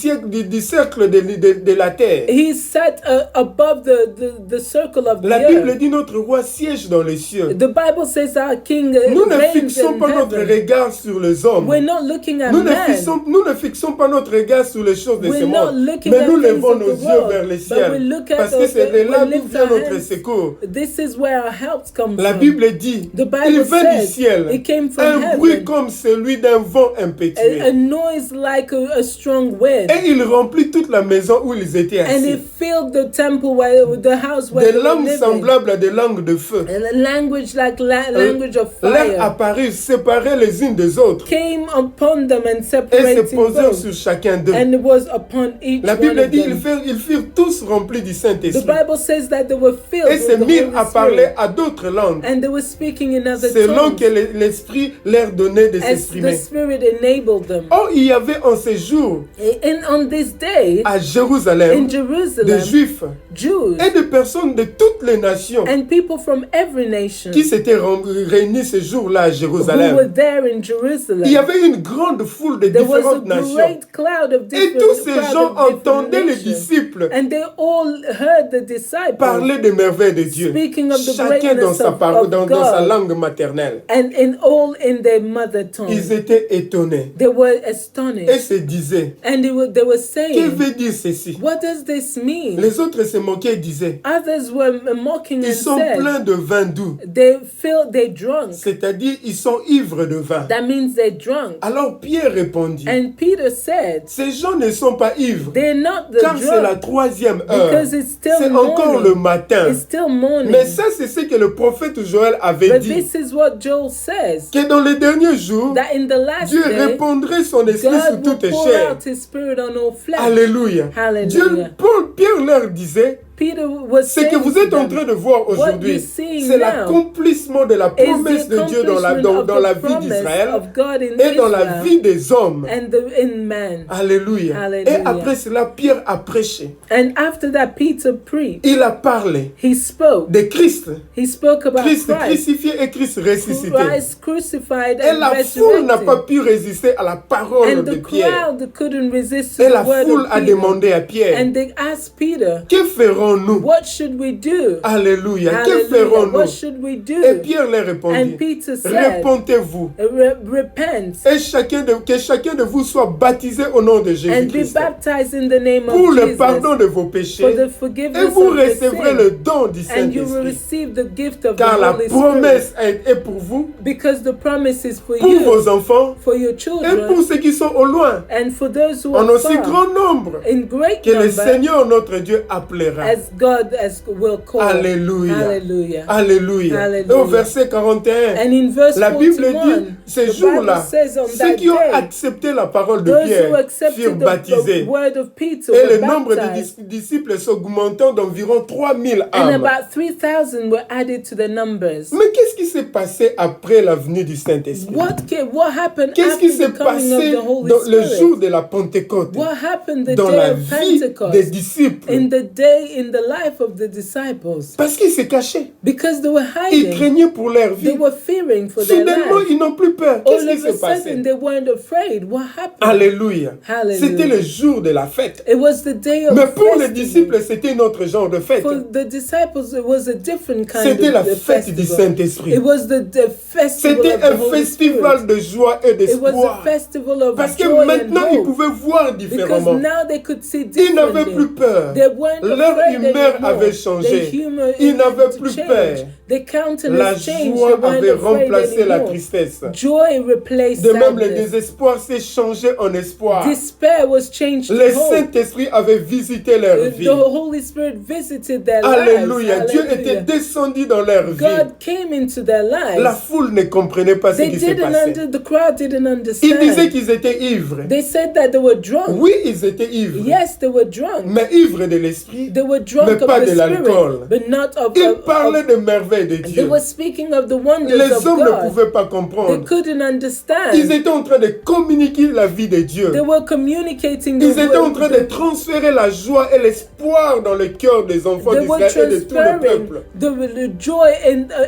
cercle de la terre. He's set above the circle of the La Bible earth. dit notre roi siège dans les cieux. The Bible says our King Nous ne reigns fixons in pas notre heaven. regard sur les hommes. We're not looking at Nous ne man. fixons pas notre regard sur les choses de ce We're not monde. looking Mais at nous things levons of nos the yeux world, vers les but ciels. we look at Parce que c'est de we là d'où lift vient our notre hands. secours. This is where our help comes La from. Bible dit, The Bible il vint du says ciel, it came from un bruit heaven. comme celui d'un vent impétueux. A noise like a strong wind. Et il remplit toute la maison où ils étaient And assis. it filled the temple the house where Des they were langues living. semblables à des langues de feu. And a language like language of Leur fire apparut séparées les unes des autres came upon them and et se separated posèrent them. sur chacun d'eux. And it was upon each La one Bible of dit them. ils furent tous remplis du The Saint-Esprit Bible says that they were filled et se with the mirent à Holy parler Spirit. à d'autres langues And they were speaking in other selon tongues que l'Esprit leur donnait de as the s'exprimer. Spirit enabled them. Or, il y avait en ces jours And on this day, à in Jérusalem des Jerusalem, Juifs Jews et des personnes de toutes les nations and people from every nation qui s'étaient réunis ce jour-là à who were Jérusalem. there in Jerusalem. Il y avait une grande foule de There was a différentes nations. great cloud of Et tous ces gens entendaient les nation. disciples And they all heard the disciples parler des merveilles de Dieu. speaking of the Chacun dans greatness sa, of dans sa God. langue maternelle. And all in their mother tongue. Ils étaient étonnés They were et astonished. se disaient, And they were que saying, veut dire ceci? what does this mean? Les autres se moquaient et disaient, Others were mocking and ils sont said, pleins de vin doux. they're drunk. C'est-à-dire, ils sont ivres de vin. That means they're drunk. Alors Pierre répondit, And Peter said, ces gens ne sont pas ivres, they're not the car c'est la drunk troisième heure. because it's still C'est encore le morning. matin. It's still morning. Mais ça, c'est ce que le prophète Joël avait But dit, this is what Joel says, que dans les derniers jours, that in the last Dieu day, répandrait son esprit sur God will toute pour chair. out His Spirit on all flesh. Alléluia. Hallelujah. Pierre leur disait, Peter was ce que saying vous to êtes en them, train de voir what aujourd'hui, you're seeing c'est now l'accomplissement de la is promesse the de Dieu dans la accomplishment vie of the d'Israël promise of God in et dans la Israel vie des hommes. and in man. Alléluia. Hallelujah. Et après cela, Pierre a prêché. And after that, Peter preached. Il a parlé He spoke. de Christ. He spoke about Christ Christ. crucifié et Christ ressuscité. Christ crucified Et and la foule n'a pas resurrected. pu résister à la parole And de the Pierre. crowd couldn't resist to Et the la word foule of a Peter. demandé à Pierre, And they asked Peter, que ferons-nous? what should we do? Alléluia. Que Hallelujah. ferons-nous? What should we do? Et Pierre leur répondit, And Peter said, répentez-vous. Repent Et que chacun de vous soit baptisé au nom de and be Jésus-Christ baptized in the name pour of le Jesus pardon de vos for péchés the et forgiveness vous of the recevrez sin. le don du And you will Saint-Esprit. receive the gift of Car the la Holy Spirit. promesse est pour vous, Because the promise is for pour you, vos enfants for your et children, pour ceux qui sont au loin, and for those who en are aussi far, grand nombre in great que le number, Seigneur notre Dieu appellera. as God will call. Alléluia. Hallelujah. Alléluia. Hallelujah. Et au verset 41, And in verse la Bible 41, dit, ces the jours-là, Bible says on ceux that qui ont day, accepté la parole de those who Pierre furent accepted the baptisés. word of Peter Et were le nombre de baptized, disciples s'augmentant d'environ 3000 and âmes. about 3,000 were added to the numbers. Mais qu'est-ce qui s'est passé après la venue du Saint-Esprit? What happened Qu'est-ce qui after s'est the coming of passé the Holy dans le Spirit? jour de la Pentecôte? What happened the Dans day la of vie des Pentecost? disciples? In the life of the disciples? Parce qu'ils se cachaient. Because they were Ils hiding. craignaient pour leur They vie. were fearing for their Soudainement, lives. ils n'ont plus peur. Qu'est-ce All qui of a s'est passé? sudden, they weren't afraid. What happened? Alléluia. Hallelujah. C'était le jour de la fête. It was the day of Mais pour les festival. disciples, c'était un autre genre de fête. For the disciples, it was a different kind C'était of la the fête du festival. Saint-Esprit. It was the festival C'était of the un Holy festival Spirit. de joie et It was d'espoir. a festival of Parce que joy maintenant, and ils hope. pouvaient voir Because différemment. now they could see Ils n'avaient differently. plus peur. They weren't Leur afraid humeur anymore. avait changé. Their humor Ils n'avaient had plus changed. peur. Their countenance La changed. joie They weren't avait afraid remplacé la anymore. tristesse. Joy replaced De même, le sadness. désespoir s'est changé en espoir. Despair was changed to Le hope. Saint-Esprit avait visité leur vie. The Holy Spirit visited their Alléluia. lives. Dieu Hallelujah. était descendu dans leur vie. God came into their lives. La foule ne comprenait pas ce They qui s'est didn't passé. the crowd didn't Ils disaient understand. qu'ils étaient ivres. They said that they were drunk. Oui, ils étaient ivres. Yes, they were drunk. Mais ivres de l'esprit. They were drunk Mais of pas the de l'alcool. Spirit, but not of Ils parlaient de merveilles de They Dieu. were speaking of the wonders Les of hommes ne God. pouvaient pas They comprendre. couldn't Ils understand. étaient en train de communiquer la vie de Dieu. They were communicating Ils the étaient en train de word. transférer la joie et l'espoir dans le cœur des enfants They were d'Israël et de tout le transferring peuple. the joy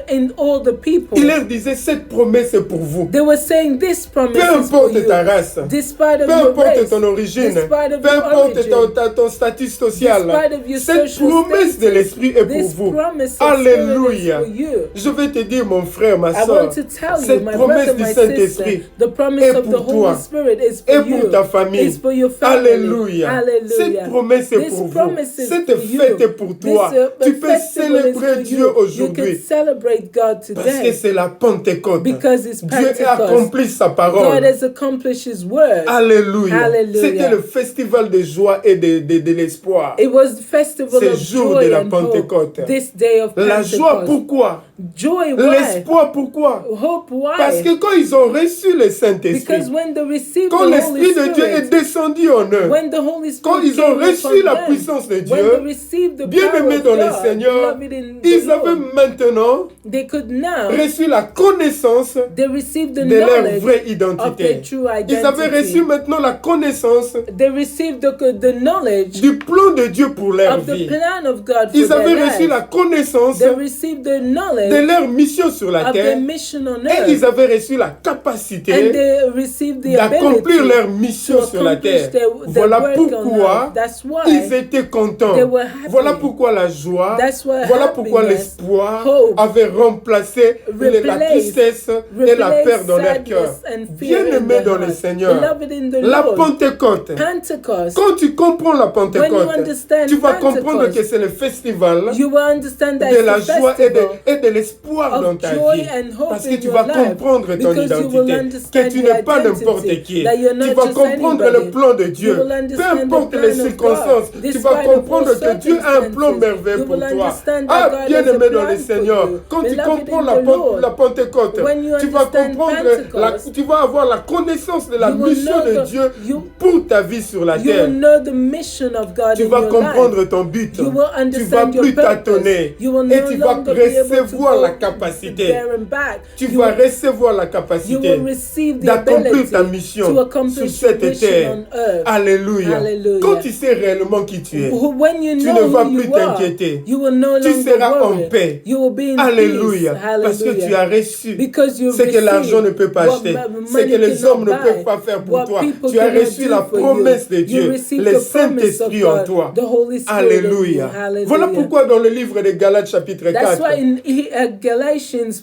in all the people. Il leur disait, cette promesse est pour vous. They were saying this promise Peu is for importe you. ta race, Despite of peu your importe race, ton origine, despite of peu your importe origin, ton statut social, despite of your cette social promesse de status, l'Esprit est pour this vous. promise of Alléluia. Spirit is for you. Je vais te dire, mon frère, ma I soeur, want to tell you, cette my promesse brother, du my Saint-Esprit sister, the promise est of the pour toi Holy Spirit is et for pour you. ta famille. It's for your family. Alléluia. Cette Hallelujah. promesse est This pour vous. promise is Cette for you. fête est pour toi. This, Tu peux festival is célébrer for Dieu you. You can aujourd'hui. celebrate God Parce que today c'est la Pentecôte. because it's Dieu a Pentecost. accompli sa God parole. has accomplished His word. Alléluia. Hallelujah. C'était le festival de joie et de l'espoir. It was the festival Ce of jour joy de la and hope. Pentecôte. This day of La joie, Pentecost. pourquoi? Joy, why? L'espoir, pourquoi? Hope, why? Parce que quand ils ont reçu le Because Saint-Esprit, when they received quand the Holy l'Esprit de Dieu est Spirit, descendu en eux, when the Holy quand Spirit ils ont came reçu upon la them, puissance de when Dieu, they received the bien-aimés power dans of le God, Seigneur, beloved in the ils avaient Lord, maintenant they could now reçu la connaissance they received the de leur knowledge vraie of their identité. true Ils avaient reçu identity. maintenant la connaissance They received the knowledge du plan de Dieu pour leur of the vie. plan of God for Ils avaient their reçu la lives. connaissance They received the de knowledge leur mission sur la of their terre mission on et earth. ils avaient reçu la And capacité they received the d'accomplir ability leur to mission sur la accomplish terre. their Voilà work on pourquoi earth. That's ils why étaient contents. they were happy. Voilà pourquoi la joie, That's why voilà pourquoi happiness, l'espoir hope, avait remplacé la tristesse et la peur dans leur cœur. Bien-aimés dans le Seigneur, Beloved in the la Lord, Pentecôte, Pentecost, quand tu comprends la when you Pentecôte, understand tu vas comprendre Pentecost, que c'est le festival you will understand that de it's la the joie festival et de l'espoir dans of ta joy vie. and hope Parce que in tu your vas life, comprendre ton because you will identité, que understand tu your n'es pas n'importe identity, qui. that you're Tu not vas just comprendre anybody. le plan de You Dieu. will Peu understand importe the les plan of circonstances, God. tu Despite vas of all comprendre que Dieu a un plan circumstances, merveilleux you pour will toi. understand that Ah, God bien has a aimé dans plan le for Seigneur, you. quand tu Beloved comprends in the Lord, la Pentecôte, when you tu vas understand comprendre, Pentecost, tu vas avoir la connaissance de la you will mission know de the- Dieu you- pour ta vie sur la you will terre. know the mission of God Tu in vas your comprendre life. ton but. You will Tu vas understand your plus purpose. tâtonner. You will Et no tu vas longer be able to recevoir go la capacité. there and back. Tu You vas will- recevoir la You capacité will receive the d'accomplir ability ta mission to sur accomplish your cette mission terre. on earth. Alléluia. Hallelujah. Quand tu sais réellement qui tu es, When you tu know ne vas who plus you are, t'inquiéter. you will no Tu longer seras en worry. paix. You will be in Alléluia. peace. Parce que tu as reçu Because you ce que l'argent ne peut pas what acheter, money ce que les cannot hommes ne buy, peuvent pas faire pour what toi. people Tu as cannot reçu do la for promesse de you. Dieu, You receive le the promise Saint-Esprit of en God, toi. the Holy Spirit Alléluia. in you. Hallelujah. Voilà pourquoi dans le livre de Galates chapitre That's 4, why in Galatians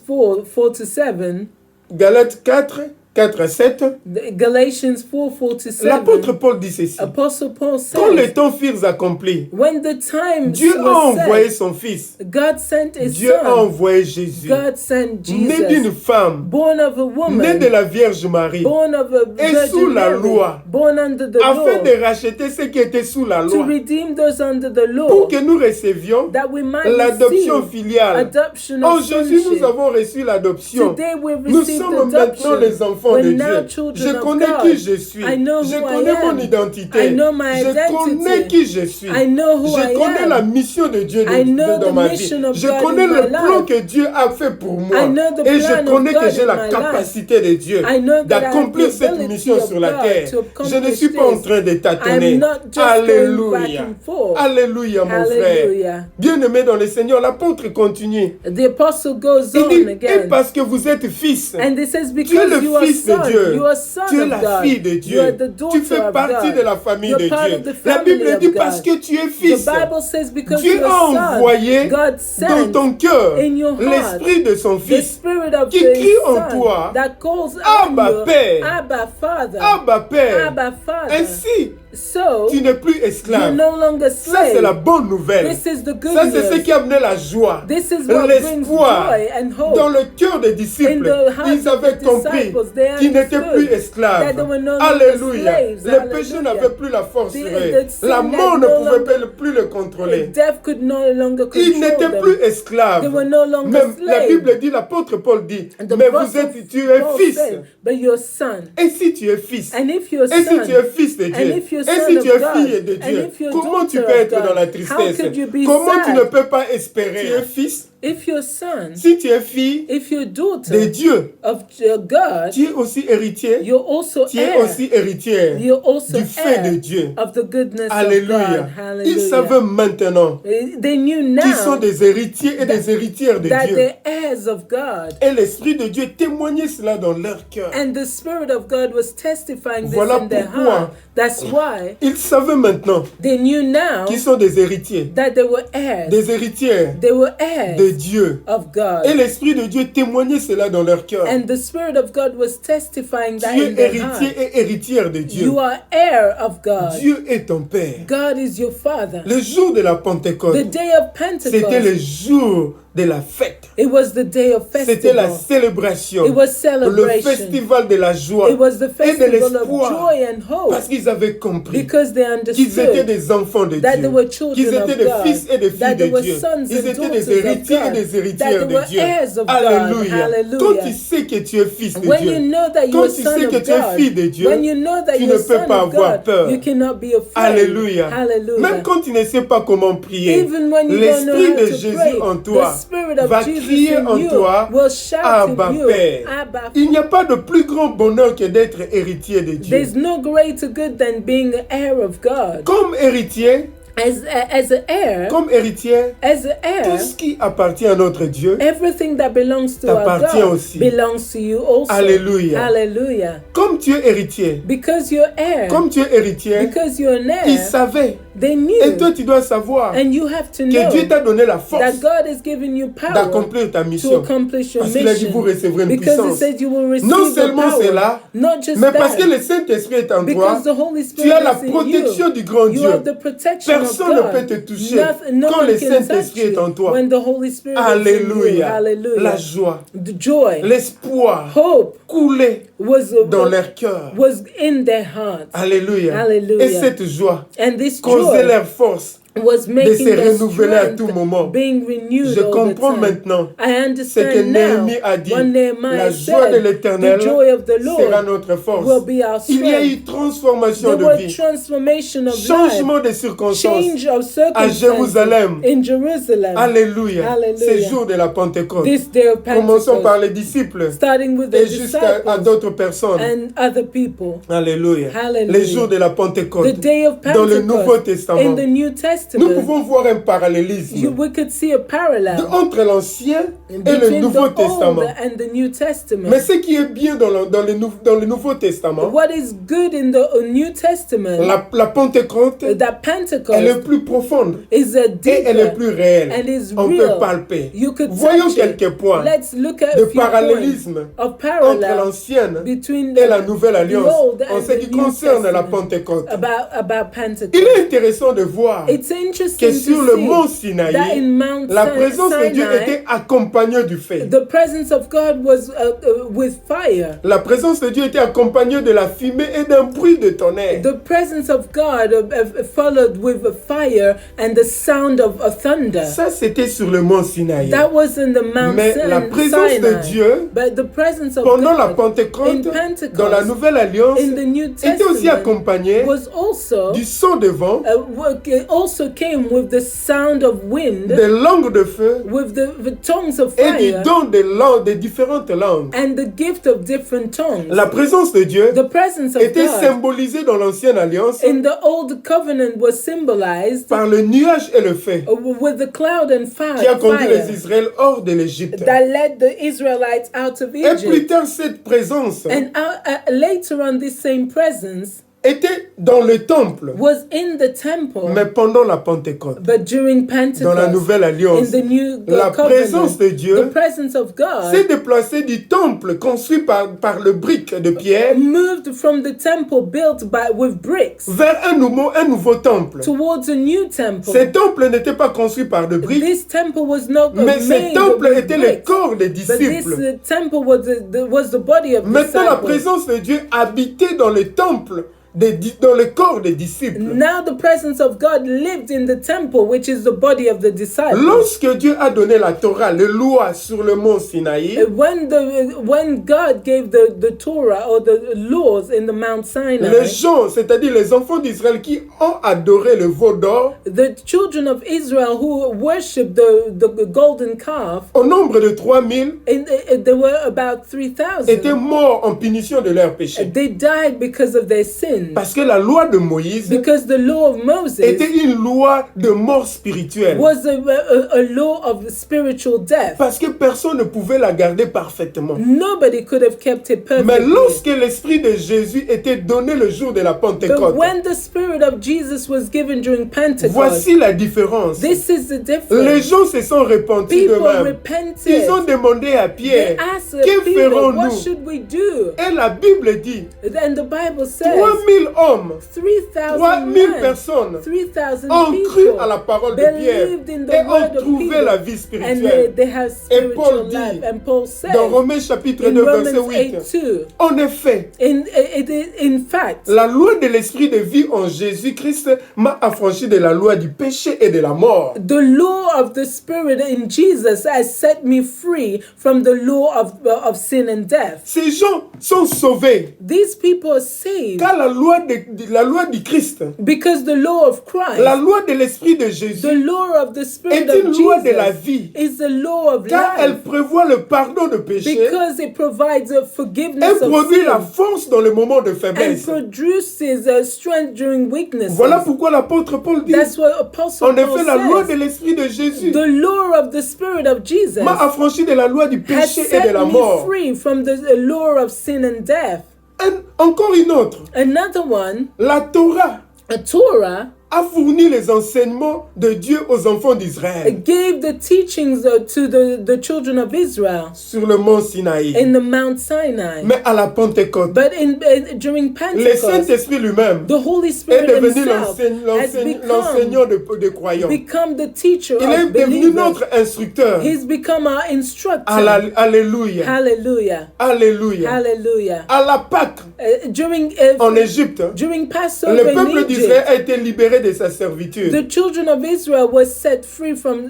4:4-7, Galates 4, 4 à 7, Galatians 4:4-7, l'apôtre Paul dit ceci. Apostle Paul Quand les says, temps furent accomplis, when the time Dieu a was envoyé set, son Fils. God sent His Dieu a Son. envoyé Jésus, God sent né Jesus, d'une femme, born of a né woman, de la Vierge Marie, born of a et sous virgin la Mary, loi, born under the afin law, de racheter ceux qui étaient sous la to loi, redeem those under the law, pour que nous recevions that we might l'adoption receive filiale. adoption En of Jésus, nous sonship. avons reçu l'adoption. Today we Nous receive sommes maintenant adoption. les enfants We're de now Dieu. children Je of connais God. qui je suis. I know Je who I connais mon am. identité. I know my Je identity. connais qui je suis. I know who I Je connais am. la mission de Dieu I know dans the ma vie. mission of Je God connais in le my plan life. que Dieu a fait pour moi. I know the Et plan je of connais que God j'ai in la my capacité de Dieu I know that I have d'accomplir the cette ability mission of sur la God terre. to accomplish Je ne suis pas en this. train de tâtonner. I'm not just going back Alléluia. and forth. Alléluia, mon frère. Hallelujah. Bien-aimé dans le Seigneur, l'apôtre continue. The apostle goes Il on dit, et again. parce que vous êtes fils, And it says, tu es because le you are fils de son, Dieu, you are son tu es of la God, fille de you are Dieu, the daughter tu fais of partie God. de la famille You're de part Dieu. of the La family Bible of dit God. parce que tu es The fils, Bible says because Dieu you a are envoyé son, God dans sent ton cœur in your heart l'esprit de son the fils spirit of qui the crie en son toi, that calls Abba, on you, Père. Abba Father, Abba Père. Abba Father. Ainsi, So tu n'es plus you're esclave. no longer Ça, c'est slave. la bonne nouvelle. This is the good Ça, c'est ce news. qui a amené la joie, This is what brings l'espoir joy and hope. dans le cœur des In disciples. the hearts Ils avaient of the compris disciples, they qu'ils n'étaient understood plus esclaves. that they were no longer Alléluia. slaves. Le péché Hallelujah. n'avait plus la force sur eux. The sin La had mort ne no pouvait longer- plus le contrôler. Death could no longer Ils control n'étaient them. plus esclaves. They were no longer Même la slaves. Bible dit, l'apôtre Paul dit, The mais vous apostle êtes, tu es Paul fils. said, but you're son. Et si tu es fils? And if you're Et si son, tu es fils de and Dieu? if you're Et son si of tu es God, fille de and Dieu? if you're Comment tu daughter peux of être God, dans la how tristesse? could you be Comment tu sad? ne peux pas espérer? Tu es fils? If you're son, Si tu es fille if you're daughter de Dieu, of God, tu es aussi héritier. you're also Tu es heir. aussi héritière You're also du fait heir de Dieu. of the goodness Alléluia. of God. Ils savaient Hallelujah. maintenant They knew qu'ils sont now des héritiers et des héritières de that Dieu. they're heirs of God. Et l'Esprit de Dieu témoignait cela dans leur cœur. And the Spirit of God was testifying this Voilà in their pourquoi heart. That's why ils savaient maintenant they knew now qu'ils sont des héritiers, that they were heirs. des héritières They were heirs de Dieu. of God. Et l'Esprit de Dieu témoignait cela dans leur cœur. And the Spirit of God was testifying that Tu es in their héritier heart. et héritière de Dieu. You are heir of God. Dieu est ton Père. God is your Father. Le jour de la Pentecôte, The day of c'était le Pentecost, jour de la fête. it was the day of C'était la festival. célébration, It was le celebration. festival de la joie It was the et de festival of l'espoir. joy and hope. Parce qu'ils avaient compris Because they qu'ils étaient understood des enfants de that Dieu, they were children qu'ils étaient of des God, fils et des filles that de they were Dieu, sons ils and étaient daughters des of héritiers et God, des that héritières they de were Dieu. heirs of God. Alléluia. Hallelujah. Quand tu sais que tu es fils de When Dieu, you know that quand you're tu son sais que of tu es God, fille de Dieu, when you know that tu you're ne peux son pas of avoir God, peur. you cannot be afraid. Alléluia. Hallelujah. Même quand tu ne sais pas comment prier, Even when you don't know l'Esprit how de to Jésus pray, en toi the Spirit of va Jesus crier in en you toi, will shout Abba in you, Père. Abba. Il n'y a pas de plus grand bonheur que d'être héritier de Dieu. There's no greater good than being an heir of God. Comme héritier, as an heir, comme héritière, as an tout heir, ce qui appartient à notre Dieu everything that belongs to our t'appartient God aussi. belongs to you also. Alléluia. Hallelujah. Comme tu es héritier, Because you're heir, comme tu es héritière, because you're an ils heir, savaient. they Et knew, toi, tu dois savoir and you have to que know Dieu t'a donné la force that God has given you power d'accomplir ta to mission. accomplish your Parce qu'il a dit, vous mission. recevrez une Because he puissance. said you will receive Non the seulement power, cela, not just mais parce que that, le Saint-Esprit est en toi, because the Holy Spirit tu as la is in protection you. du grand You Dieu. have the protection Personne of ne God. peut te toucher No quand one le can touch Saint-Esprit est en you toi. when the Holy Spirit is in you. Alléluia. La Hallelujah. joie, The joy, l'espoir hope coulait dans leur cœur. was in their hearts. Alléluia. Hallelujah. Et cette joie And this causait joy leur force was de making se their renouveler à tout strength moment. being renewed Je all the comprends time. maintenant I ce que understand now Néhémie a dit. what Nehemiah La joie de said. l'Éternel The joy of the sera Lord notre force. will be our Il y a strength. eu transformation There de was vie, transformation of changement life, de circonstances. change of à circumstances Jérusalem. in Jerusalem. Alléluia. Hallelujah. C'est jour de la Pentecôte. This day of Commençons par Pentecost, les disciples starting with the et jusqu'à disciples d'autres personnes. and other people. Alléluia. Hallelujah. Les jours de la The Pentecôte. day of Dans le Nouveau Pentecost Testament. in the New Nous Testament, pouvons voir un parallélisme we could see a parallel entre l'Ancien et le between Nouveau the Testament. Old and the New Testament. Mais ce qui est bien dans le Nouveau Testament, What is good in the New Testament, la Pentecôte that elle est Pentecost plus profonde is a et elle est deeper plus réelle. and is On peut real. palper. You could Voyons touch it. quelques points Let's look at de a few points parallélisme of entre parallel l'Ancienne between et la Nouvelle the Alliance Old en and ce the qui New concerne la Testament Pentecôte. about Pentecost. Il est intéressant de voir It's interesting que sur to le mont see Sinaï, that in Mount la présence de Dieu Sinai, était accompagnée du feu. the presence of God was with fire. La présence de Dieu était accompagnée de la fumée et d'un bruit de tonnerre. The presence of God followed with a fire and the sound of a thunder. Ça, c'était sur le mont Sinaï. That was in the Mount Mais la présence de Sinai. Dieu, But the presence of pendant la God Pentecôte, in Pentecost, dans la Nouvelle Alliance, in the New était aussi Testament accompagnée was also du son de vent, also came with the sound of wind, des langues de feu with the tongues of et du fire, don des langues, des différentes langues. and the gift of different tongues. La présence de Dieu The presence of était God symbolisée dans l'Ancienne Alliance in the Old Covenant was symbolized par le nuage et le feu with the cloud and qui a conduit les fire Israéliens hors de l'Égypte. that led the Israelites out of Et plus Egypt. tard, cette présence And later on, this same presence était dans le temple, was in the temple, mais pendant la Pentecôte, but during dans la Pentecost, Nouvelle in Alliance, the new la présence covenant, de Dieu the presence of s'est God déplacée du temple construit par le brique de pierre moved from the temple built with bricks vers un nouveau temple. towards a new temple. Ce temple n'était pas construit par de briques, This temple was not mais ce made temple with était le bricks, corps des but this disciples. temple was the body of Maintenant, la disciples. présence de Dieu habitait dans le temple, dans le corps des disciples. Now the presence of God lived in the temple, which is the body of the disciples. Lorsque Dieu a donné la Torah, les lois sur le mont Sinaï, When God gave the Torah or the laws in the Mount Sinai, les gens, c'est-à-dire les enfants d'Israël qui ont adoré le veau d'or, the children of Israel who worshipped the golden calf, au nombre de 3000, there were about 3,000. étaient morts en punition de leurs péchés. They died because of their sin. Parce que la loi de Moïse Because the law of Moses était une loi de mort spirituelle. was a law of spiritual death. Parce que personne ne pouvait la garder parfaitement. Nobody could have kept it Mais perfectly. lorsque l'Esprit de Jésus était donné le jour de la But Pentecôte, when the Spirit of Jesus was given during Pentecost, voici la différence. this is the Les difference. gens se sont repentis People d'eux-mêmes. repented. Ils ont demandé à They Pierre, asked que Peter, what ferons-nous? should we do? Et la Bible dit, And the Bible says 3000 hommes, 3,000 3000 men, personnes 3,000 ont cru people à la parole de Pierre believed in the et ont word of trouvé Peter, la vie and spirituelle. they have Et Paul spiritual dit, life. And Paul says dans Romains chapitre in 2 verset Romans 8, 8:2, en effet, in fact, la loi de l'esprit de vie en Jésus-Christ m'a affranchi de la loi du péché et de la mort. the law of the Spirit in Jesus has set me free from the law of sin and death. Ces gens sont sauvés These people are saved car la loi la loi du Christ, Because the law of la Christ, loi de l'Esprit de Jésus the law of the Spirit est of une loi de la Jesus, vie, is the law of car elle life. prévoit le pardon de péché Because it provides a et forgiveness of produit la sin force dans le moment de and faiblesse. produces strength during weaknesses. Voilà pourquoi l'apôtre Paul dit, That's what Apostle en Paul effet, la loi de says. l'Esprit de Jésus The law of the Spirit of Jesus m'a affranchi de la loi du has péché et de set la me mort. free from the law of sin and death. Encore une autre, Another one, la Torah a Torah, a fourni les enseignements de Dieu aux enfants d'Israël gave the teachings to the children of Israel sur le mont Sinaï. in the Mount Sinai. Mais à la Pentecôte, But during le Pentecost, Saint-Esprit lui-même the Holy est Spirit devenu himself has l'enseignant de croyants. become the teacher Il est of devenu believers. notre instructeur. He's become our instructor. Alléluia. Hallelujah. Alléluia. Hallelujah. À la Pâque en Égypte, During le Passover in peuple d'Israël Egypt, a été libéré de sa servitude. the children of Israel were set free from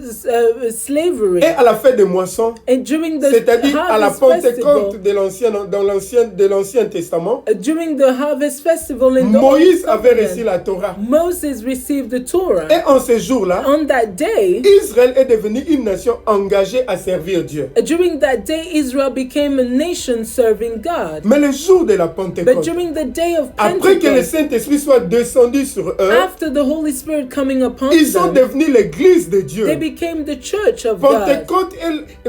slavery. Et à la fête de moisson, And during the c'est-à-dire à la harvest festival, Pentecôte de l'Ancien Testament, during the harvest festival in the Moïse Old avait reçu Covenant, la Torah. Moses received the Torah. Et en ce jour-là, On that day, Israël est devenu une nation engagée à servir Dieu. during that day, Israel became a nation serving God. Mais le jour de la But Pentecôte, during the day of après que le Pentecost, Saint-Esprit soit descendu sur eux, after the Holy Spirit coming upon ils sont them, devenus l'église de Dieu. they became the church of God.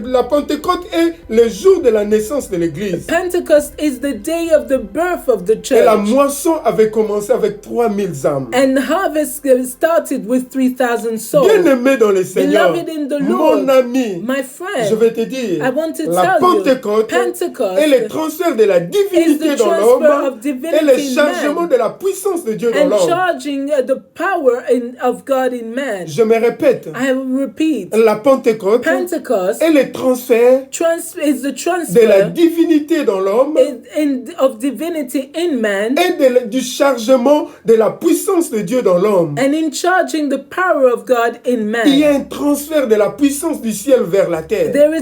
La Pentecôte est le jour de la naissance de l'église. Pentecost is the day of the birth of the Et la church. moisson avait commencé avec 3000 âmes. And harvest started with 3,000 souls. Bien-aimé dans le Seigneur, Beloved in the Lord, mon ami, my je friend, vais te dire, I want to la tell you, Pentecôte Pentecost est le transfert de la is divinité the dans transfer l'homme of divinity et le in chargement man de la puissance de Dieu dans and l'homme. charging the power of God in man. Je me répète, I will repeat, la Pentecôte Pentecost est le transfert is the de la transfer divinité dans l'homme of divinity in man et du chargement de la puissance de Dieu dans l'homme. and in charging the power of God in Il y a man. un transfert de la puissance du ciel vers la terre. There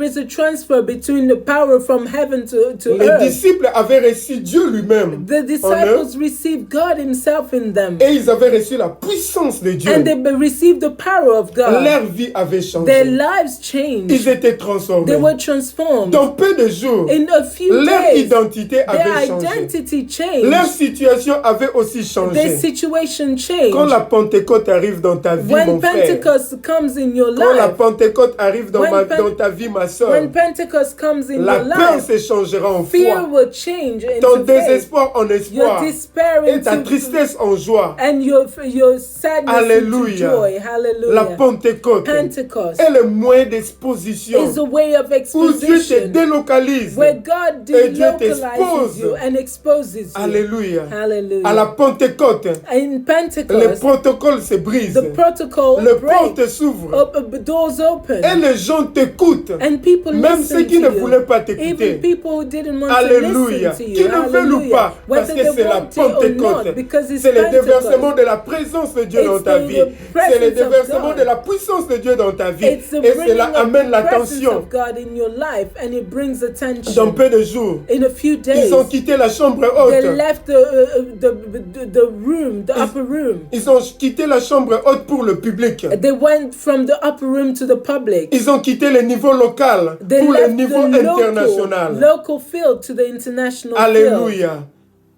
is a transfer between the power from heaven to Les earth. disciples avaient reçu Dieu lui-même The en eux disciples received God himself in them. et ils avaient reçu la puissance de Dieu. And they received the power of God. Leur vie avait Their changé. lives Ils changed. étaient transformés. They were transformed. Dans peu de jours, In a few leur days, identité their avait changé. identity Leur changed. situation avait aussi Their changé. situation Quand la changed. Pentecôte arrive dans ta vie, When mon frère, Pentecost comes in your quand la life, Pentecôte arrive dans When ta vie, ma soeur, when Pentecost comes in la your peur life, se changera en fear foi. will change Ton into faith. désespoir en Your espoir. despair Et ta into tristesse en joie. and your sadness Alléluia. into joy. La Hallelujah. Pentecôte Pentecost est le moyen d'exposition is a way of où Dieu te exposition délocalise. where God Et Dieu delocalizes t'expose. you and exposes you. Alléluia. Hallelujah. À la Pentecôte, In le Pentecost, protocole se brise. the protocol Le porte breaks, s'ouvre. doors open, Et les gens t'écoutent. and people Même listen ceux qui to ne voulaient you. pas Even t'écouter. people who didn't want Alléluia. to listen to Qui you. ne veulent ou Hallelujah. pas. Parce Whether que they c'est la want to or Pentecôte. not, because it's C'est le déversement Pentecost. de la présence de Dieu It's dans ta the vie. C'est le presence of déversement God. de la puissance de Dieu dans ta vie. It's the Et bringing cela of amène the presence l'attention. of God in your life, and it brings Dans attention. peu de jours, In a few days, ils ont quitté la chambre they haute. left the room, the upper room. Ils ont quitté la chambre haute pour le public. They went from the upper room to the public. Ils ont quitté le niveau local They pour le left niveau the international. local field to the international field. Alléluia.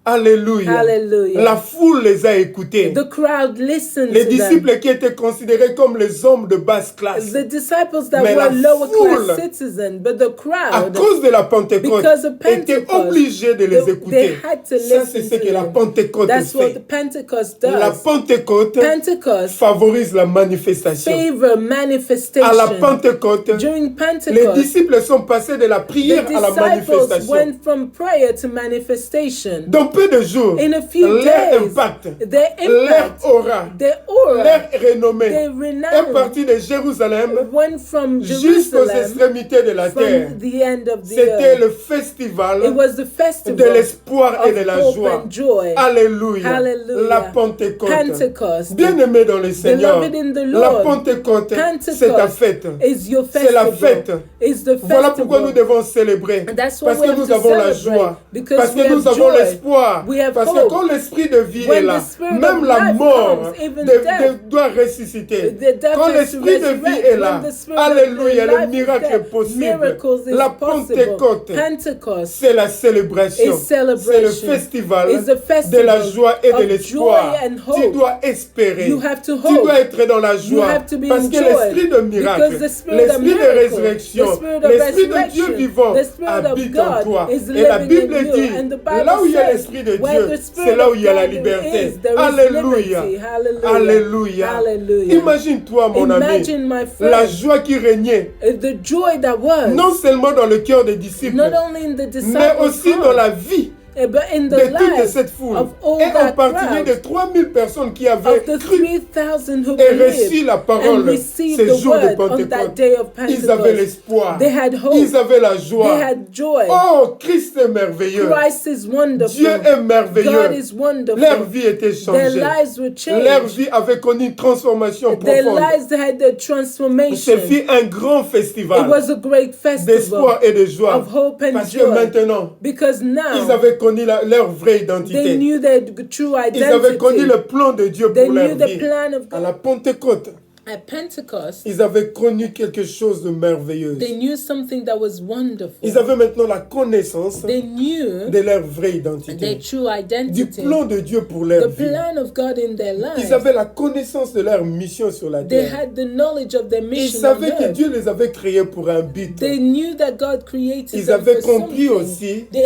Alléluia. Hallelujah. La foule les a écoutés. The crowd listened Les to them. disciples qui étaient considérés comme les hommes de basse classe. The disciples that Mais were la lower foule, class citizens, but the À crowd, cause de la Pentecôte, because of étaient Pentecost, obligés de les they écouter. had to Ça, c'est listen ce to que la them. Pentecôte That's what the fait. Pentecost La does. Pentecôte Pentecost favorise la manifestation. favor À la manifestation. Pentecôte, During les Pentecost, disciples sont passés de la the prière à la disciples manifestation. went from prayer to manifestation. Dans peu de jours, In a few leur days, impact, their leur impact, aura, their aura, leur renommée their est renown parti de Jérusalem went from jusqu'aux Jerusalem, extrémités de la terre. from the end of the C'était earth. le festival It was the de festival l'espoir et of de la hope joie. and joy. Alléluia. Hallelujah. La Pentecôte. Pentecost, Bien-aimé dans le Seigneur, beloved in the la Lord, Pentecôte, Pentecost c'est ta fête. is your C'est la festival. fête. Is the Voilà pourquoi nous festival. devons célébrer. And that's why Parce we que have nous to avons la celebrate, joie. because Parce we que nous have avons joy. l'espoir. espoir. We have Parce hope. que quand l'esprit de vie When est là, the spirit même of la life mort comes, even death, doit ressusciter. the death Quand has to l'esprit de vie resurrect. est là, When the spirit of alléluia, life le is miracle there, est possible. miracles is La possible. Pentecôte, Pentecost c'est la célébration. is celebration. C'est le festival Is the de festival la joie et de of l'espoir. joy and Tu hope. dois espérer. You have to Tu hope. dois être dans la You joie. have to be Parce in que joy. l'esprit de miracle, Because the spirit of l'esprit de miracle, résurrection, the spirit of l'esprit de resurrection, Dieu vivant the spirit of habite en God toi. is Et la living Bible in you. dit, And the Bible là où il y a says, l'esprit de where Dieu, the spirit c'est là où of il y a la God liberté. is, there is Alléluia. liberty. Hallelujah. Alléluia. Hallelujah. Imagine-toi, mon Imagine, ami, my friend, la joie qui régnait, the joy that was, non seulement dans le cœur des disciples, not only in the mais disciples' aussi dans la vie but in de the toute lives cette foule. of all Et en that particulier crowd, des 3000 personnes qui avaient of the cru 3,000 who et reçu believed la and parole received ces the jours de word on that Pentecôte. day of Ils avaient Pentecost. l'espoir. They had hope. Ils avaient la joie. They had joy. Oh, Christ est merveilleux. Christ is wonderful. Dieu est merveilleux. God is wonderful. Leur vie était Their changée. lives were Leur changed. vie avait connu une transformation Their profonde. lives had a transformation. Ce fut un grand It festival was a great d'espoir festival et de joie. of hope and Parce que joy. maintenant, Because ils now avaient connu leur vraie they identité. knew their true Ils avaient connu identity. le plan de Dieu They pour leur knew the vie. plan of À la God. Pentecôte, At Pentecost, ils avaient connu quelque chose de merveilleux. they knew something that was wonderful. Ils avaient maintenant la connaissance They knew de leur vraie their identité. true Du identity, plan de Dieu pour the leur vie. plan of God in their Ils lives. avaient la connaissance de leur mission sur la They terre. had the knowledge of their Ils mission on savaient que earth. Dieu les avait créés pour un but. They knew that God created Ils them avaient for compris something. aussi They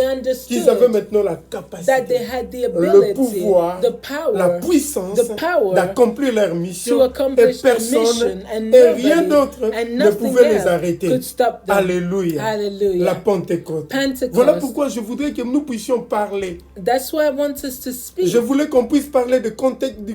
qu'ils avaient understood maintenant la that they capacité, had the le ability, pouvoir, the la power puissance the power d'accomplir leur to mission et accomplish their mission, personne and et rien nobody d'autre and ne nothing pouvait les else arrêter. could stop them. Alléluia. Hallelujah. La Pentecôte. Pentecost. Voilà pourquoi je voudrais que nous puissions parler. That's why I want us to speak. Je voulais qu'on puisse parler du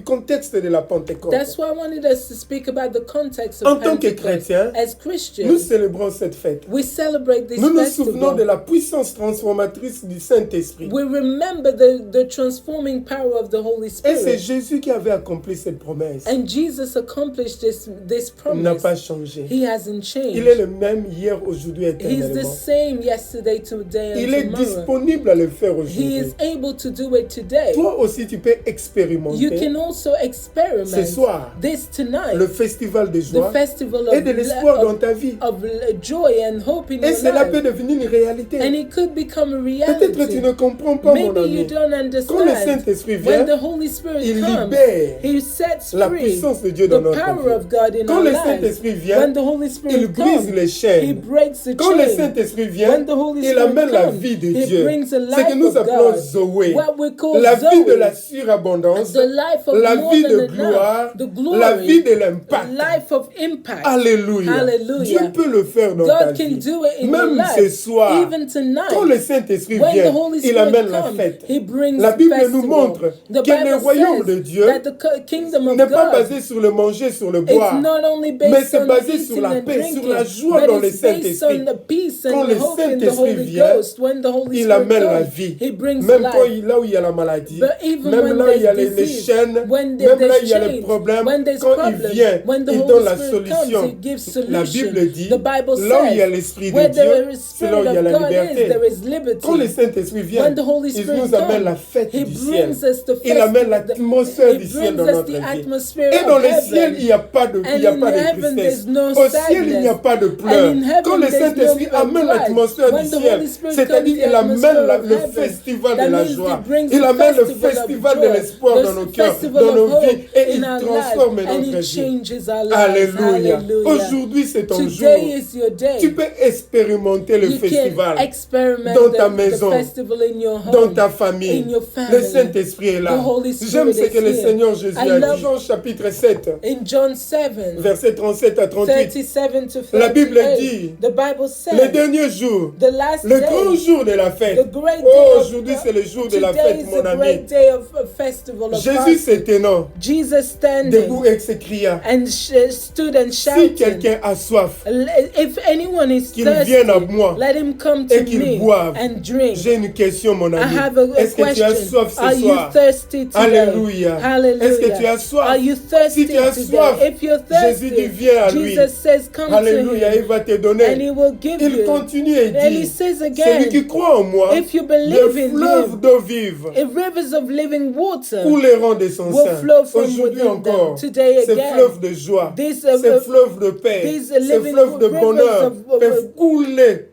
contexte de la Pentecôte. That's why I wanted us to speak about the context En of tant que Pentecost. chrétiens, As nous Christians, célébrons cette fête. we celebrate this Nous nous souvenons de festival. la puissance transformatrice du Saint-Esprit. We remember the transforming power of the Holy Et c'est Spirit. Jésus qui avait accompli cette promesse. And Jesus accomplished this Il n'a promise. pas changé. He hasn't Il est changed. le même hier, aujourd'hui, He's the éternellement. same yesterday, today, Il est and tomorrow. disponible à le faire He aujourd'hui. is able to do it today. Toi aussi, tu peux You expérimenter can also ce experiment soir this tonight. le festival de The joie festival et de l'espoir dans ta vie. of joy and hope in Et your cela peut life. devenir une réalité. And it could become a Peut-être que tu reality. ne comprends pas, mon Maybe you ami. don't Quand le understand. Saint-Esprit When vient, the Holy Spirit il comes, libère He sets la free puissance de Dieu the dans notre power vie. of God in Quand our le lives. Saint-Esprit vient, When the Holy il Spirit brise comes, les He chaînes. breaks the Quand le chain. Saint-Esprit vient, When the Holy il Spirit amène la comes, vie de He Dieu. brings the Ce que life nous of appelons God. Zoé. What we call La vie de Zoe. la surabondance, The life of la more vie than de enough. gloire, The glory. la vie de l'impact. Life of impact. Alléluia. Hallelujah. Dieu peut le faire dans ta God can vie. do it in your Même life. ce soir, Even tonight. quand le Saint-Esprit When the vient, Holy il Spirit amène la comes, fête. He brings La Bible festival. nous montre The que le Bible royaume de says Dieu that the kingdom of n'est pas God basé sur le manger, sur le it's boire, not only mais based c'est on basé sur eating la and paix, drinking, sur la joie but dans le it's based Saint-Esprit. on the peace Quand and le the hope in the Saint-Esprit Holy vient, Ghost. When the Holy il Spirit amène la comes, vie. He brings Même quand life. là où il y a la maladie, But even même when là où il y a there's les disease, chaînes, when même là où there's il y a les chains, problèmes, when there's quand il problems, vient, when the il Holy donne la Spirit comes, solution. He gives La solution. Bible dit, The Bible là où il y a says, l'Esprit de where Dieu, the c'est là Spirit où il y a of la God is, liberté. there is liberty. Quand le Saint-Esprit vient, When the Holy il Spirit nous amène la comes, fête He du ciel. brings us the Il amène festival. l'atmosphère He du ciel brings dans us notre the vie. atmosphere Et dans of le ciel, heaven. il n'y a pas de, And il y a in pas de heaven, tristesse. there's no Au ciel, il n'y a sadness. pas de And pleurs. in heaven, Quand le there's Saint-Esprit no amène cries. l'atmosphère When du the ciel, Holy Spirit c'est-à-dire comes, the il amène atmosphere of le heaven, festival that de la means joie. He brings Il the amène le festival of festival de joy, l'espoir the dans nos cœurs, festival dans of nos hope vies, et in il our transforme lives, and notre He vie. changes our lives. Alléluia. Hallelujah. Aujourd'hui, c'est ton jour. Today is your day. Tu peux expérimenter le You festival can experiment dans ta the maison, festival in your home, dans ta famille. in your Le family. Saint-Esprit est là. The Holy Spirit J'aime ce is que le here. Seigneur Jésus I a love- dit. Jean chapitre 7, In John 7, versets 37 à 38. 37 to 38, La Bible dit, the Bible Le says, dernier jour, the last le day, grand jour de la fête. the great day Oh, of- aujourd'hui c'est le jour de la today fête, is mon the ami. great day of a festival of Jésus fasting. s'étonnant, Jesus standing debout et s'écria, and stood and si shouted, quelqu'un a soif, if anyone is qu'il thirsty, vienne à moi let him come et to qu'il me boive. and drink. J'ai une question, mon I ami. have a Est-ce que tu as question. soif Are ce you soir? thirsty today? Alléluia. Hallelujah. Est-ce que tu as soif? Are you thirsty Si tu as today? soif, If you're Jésus dit, thirsty, viens à lui. Jesus says, come Alléluia, to il him, va te and donner. he will give Il you. continue et And he dit, says celui again, qui croit en moi, if you des believe in fleuves him, d'eau vive rivers of living water couleront de son will sein. flow from Aujourd'hui within encore, them. Today ces again, fleuves de joie, these, ces fleuves de paix, these ces living fleuves de rivers bonheur of- peuvent couler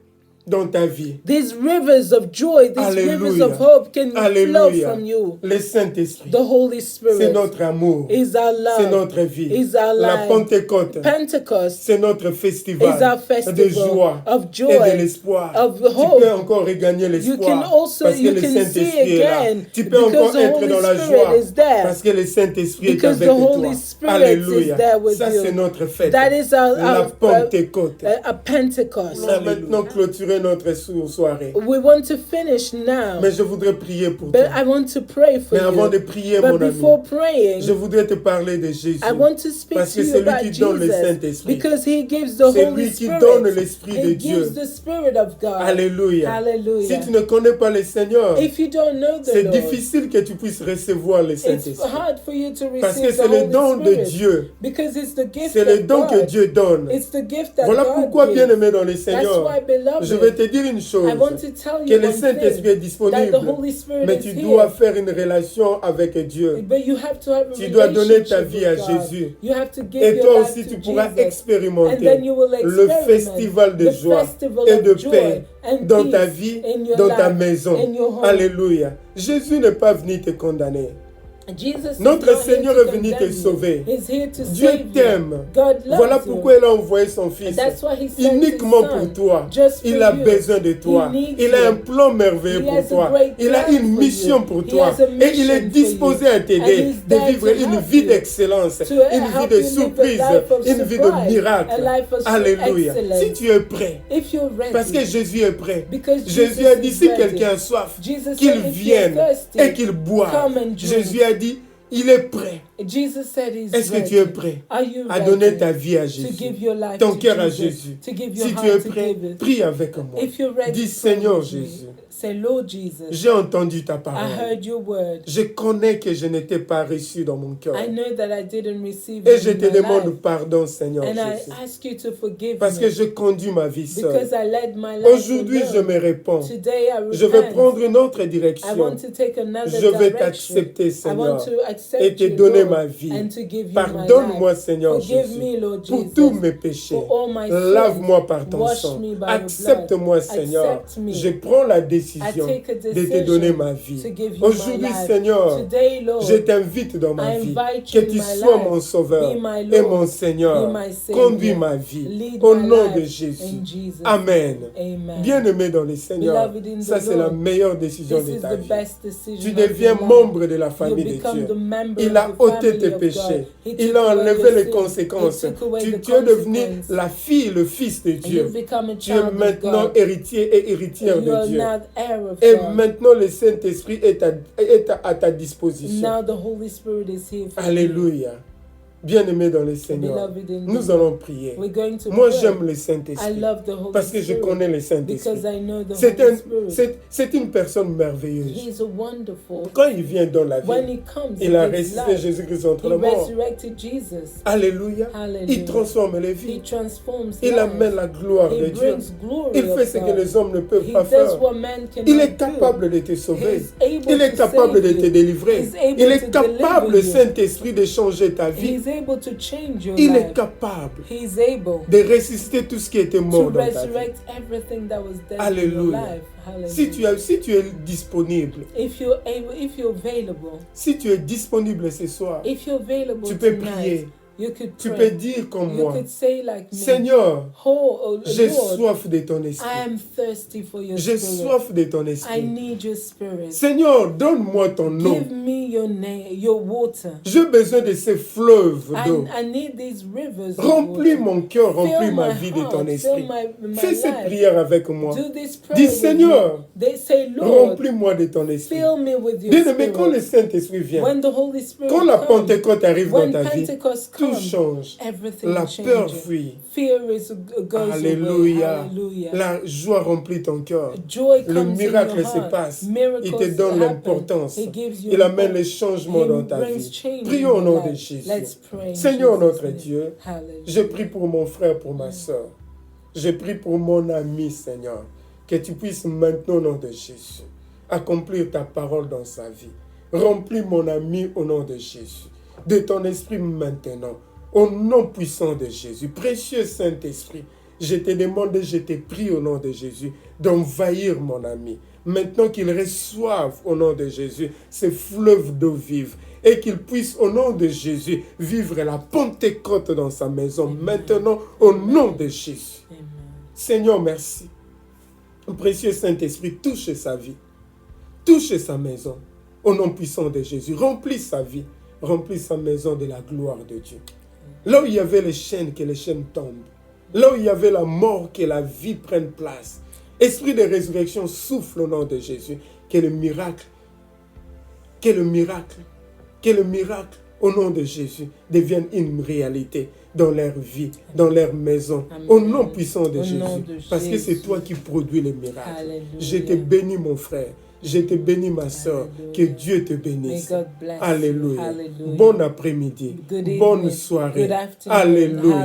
dans ta vie. these rivers of joy, these Alléluia. rivers of hope can flow Alléluia. from you. Le Saint-Esprit, The Holy c'est Spirit notre amour, is our c'est love, notre vie. is our La life. Pentecôte, Pentecost c'est notre is festival our de festival joie of et de joy, l'espoir. of Tu hope. peux encore regagner You can l'espoir also, parce que you le can Saint-Esprit see est là. again Tu peux because encore the être Holy dans la Spirit joie is there. parce que le Saint-Esprit est Because avec the Holy toi. Spirit Alléluia. is there with Ça, you. c'est notre fête. That is La Pentecôte. a Pentecost. Nous allons maintenant clôturer notre soirée. We want to finish now, Mais je voudrais prier pour but toi. I want to pray for Mais avant de you. prier, But mon before ami, praying, je voudrais te parler de Jésus. I want to speak Parce to que you c'est lui about qui donne le Jesus Saint-Esprit. because He gives the C'est Holy lui qui Spirit. donne l'Esprit de He Dieu. gives the Spirit of God. Alléluia. Hallelujah. Si tu ne connais pas le Seigneur, If you don't know the c'est Lord, difficile que tu puisses recevoir le it's Saint-Esprit. hard for you to Parce que receive c'est the le Holy don de Spirit Dieu. because it's the gift C'est le of don que God. Dieu donne. It's the gift that Voilà God pourquoi, gives. bien-aimé dans le That's Seigneur, why, beloved, je vais te dire une chose, I want to tell que you le one Saint-Esprit est thing, that disponible, the Holy Spirit mais is tu here. dois faire une relation avec Dieu. But you have to have a Tu dois donner ta relationship vie à with God. Jésus. You have to give Et your toi life aussi, to tu pourras Jesus. And expérimenter then you will le experiment festival de the joie festival et of de joy paix and dans peace ta vie, in your dans ta life, maison. in your home. Alléluia. Jésus n'est pas venu te condamner. Jesus Notre is not Seigneur here est to venu te condemn you. sauver. He's here to Dieu save t'aime. you. God loves Voilà you. pourquoi il a envoyé son Fils. That's why he sent Uniquement his son, pour toi. just for Il a you. besoin de toi. He needs Il a you. un plan merveilleux He pour has a toi. great Il a plan une for mission you. pour He toi. has a Et il est mission disposé for you. à t'aider And he's de there vivre to une help vie you, d'excellence, to une vie help de you live a surprise, life of une vie de surprise, miracle. a life of Alléluia. excellence. Si tu es prêt, If you're ready, parce que Jésus est prêt. because Jésus Jesus a dit is si ready. quelqu'un a soif, Jesus qu'il said, if vienne you're thirsty, et qu'il boive. come and drink. Jésus a dit il est prêt. Jesus said he's Est-ce que ready. tu es prêt Are you à ready donner ta vie à to Jésus, give your life ton to cœur à Jesus, Jésus? to give your Si tu heart es to prêt, give it? prie avec moi. If you're ready, Dis pray Seigneur with me. Jésus, Say, Lord Jesus, j'ai entendu ta I parole. heard your word. Je connais que je n'étais pas reçu dans mon cœur. I know that I didn't receive Et it je in te my demande life. pardon, Seigneur And I Jésus. ask you to forgive Parce que me je conduis ma vie because seule. I led my life Aujourd'hui, je alone. me réponds. Today I Je vais repent. prendre une autre I direction. want to take another Je vais direction. t'accepter, I want Seigneur, to accept et te you, donner Lord, ma vie. and to give you Pardonne-moi, my life. Seigneur Forgive Jésus, me, Lord pour Jesus, tous mes péchés. for all my sins. Lave-moi par ton Wash sang. me by your Accepte-moi, blood. Seigneur. Accept me. Je prends la I décision take a de te decision donner ma vie. to give you Aujourd'hui, my life. Seigneur, Today, Lord, je t'invite dans ma I vie. invite Que you in tu my sois life. mon sauveur Be my et Lord. mon Seigneur. Be my Savior. Conduis ma vie. Lead Au my nom de life Jésus. in Jesus' Amen. Amen. Bien-aimé dans le Seigneur, Beloved in the ça c'est la Lord, meilleure décision This de is ta the vie. best decision Tu of deviens your life. membre de la You famille de become Dieu. the member Il a of the ôté family tes of péchés. God. He Il took a away enlevé your les sins. conséquences. He took away Tu the es devenu consequence. la fille, le fils de And Dieu. you've become a Tu es child of maintenant God. héritier et héritière You are de Dieu. now heir of Et God. maintenant, le Saint-Esprit est à ta disposition. Now the Holy Spirit is here for you. Alléluia. Bien-aimé dans le Seigneur, Beloved in nous the allons prier. We're going to Moi, pray. j'aime le I Saint-Esprit love the Holy parce que je Spirit connais le because Saint-Esprit. I know the Holy Spirit. C'est une personne merveilleuse. He's a wonderful. Quand il vient dans la When vie, he comes, il a he gives ressuscité life. Jésus-Christ entre He les morts. resurrected Jesus. Alléluia. Hallelujah. Il transforme les He vies. transforms Il lives. amène la gloire He de Dieu. brings glory Il fait of ce que God. les hommes ne peuvent He pas does faire. what man cannot Il est do. capable de te sauver. He's able Il est to capable de save te you. délivrer. He's able Il est to capable, deliver le you. Saint-Esprit, de changer ta vie. He's able to change your Il life. est capable He's able de ressusciter tout ce qui était to mort dans ta vie. resurrect everything that was dead in your Alléluia. life. Hallelujah. Si tu es disponible, If you're able, if you're available, si tu es disponible ce soir, if you're available tu peux tonight, prier. you could Tu pray. peux dire comme You moi, could say like me, Seigneur, oh j'ai Lord, soif de ton I esprit. am thirsty for your J'ai spirit. soif de ton I esprit. need your spirit. Seigneur, donne-moi ton eau. Give me your name, your water. J'ai besoin de ces fleuves d'eau. I need these rivers. of Remplis water. mon cœur, remplis Fill ma my vie de heart, ton fill esprit. my Fais cette life. prière avec moi. Do this prayer Dis with Seigneur, me. They say, Lord, remplis-moi de ton esprit. fill me with your Bien-aimé, quand le spirit. Saint-Esprit vient, When the Holy Spirit quand la comes, Pentecôte arrive dans when ta vie, Pentecost tout comes, change. everything La changes. peur fuit. Fear goes Alléluia. away. Hallelujah. La joie remplit ton cœur. Joy Le comes miracle in your se heart. passe. Miracles Il te donne happen. l'importance. He gives you Il amène les changements dans Him ta brings vie. change in Prions au your nom de life. Jésus. Let's pray in Seigneur Jesus' notre name. Dieu, Hallelujah. je prie pour mon frère, pour ma soeur. Je prie pour mon ami, Seigneur, que tu puisses maintenant, au nom de Jésus, accomplir ta parole dans sa vie. Remplis mon ami au nom de Jésus, de ton esprit maintenant, au nom puissant de Jésus. Précieux Saint-Esprit, je te demande et je te prie au nom de Jésus d'envahir mon ami. Maintenant qu'il reçoive au nom de Jésus ces fleuves d'eau vive et qu'il puisse au nom de Jésus vivre la Pentecôte dans sa maison. Amen. Maintenant au nom de Jésus. Amen. Seigneur, merci. Précieux Saint-Esprit, touche sa vie, touche sa maison au nom puissant de Jésus. Remplis sa vie, remplis sa maison de la gloire de Dieu. Là où il y avait les chaînes, que les chaînes tombent. Là où il y avait la mort, que la vie prenne place. Esprit de résurrection, souffle au nom de Jésus. Que le miracle, au nom de Jésus, devienne une réalité dans leur vie, dans leur maison. Amen. Au nom puissant de Jésus. Parce que c'est toi qui produis les miracles. Alléluia. Je te bénis, mon frère. Je te bénis, ma soeur. Que Dieu te bénisse. Alléluia. Bon après-midi. Bonne soirée. Alléluia.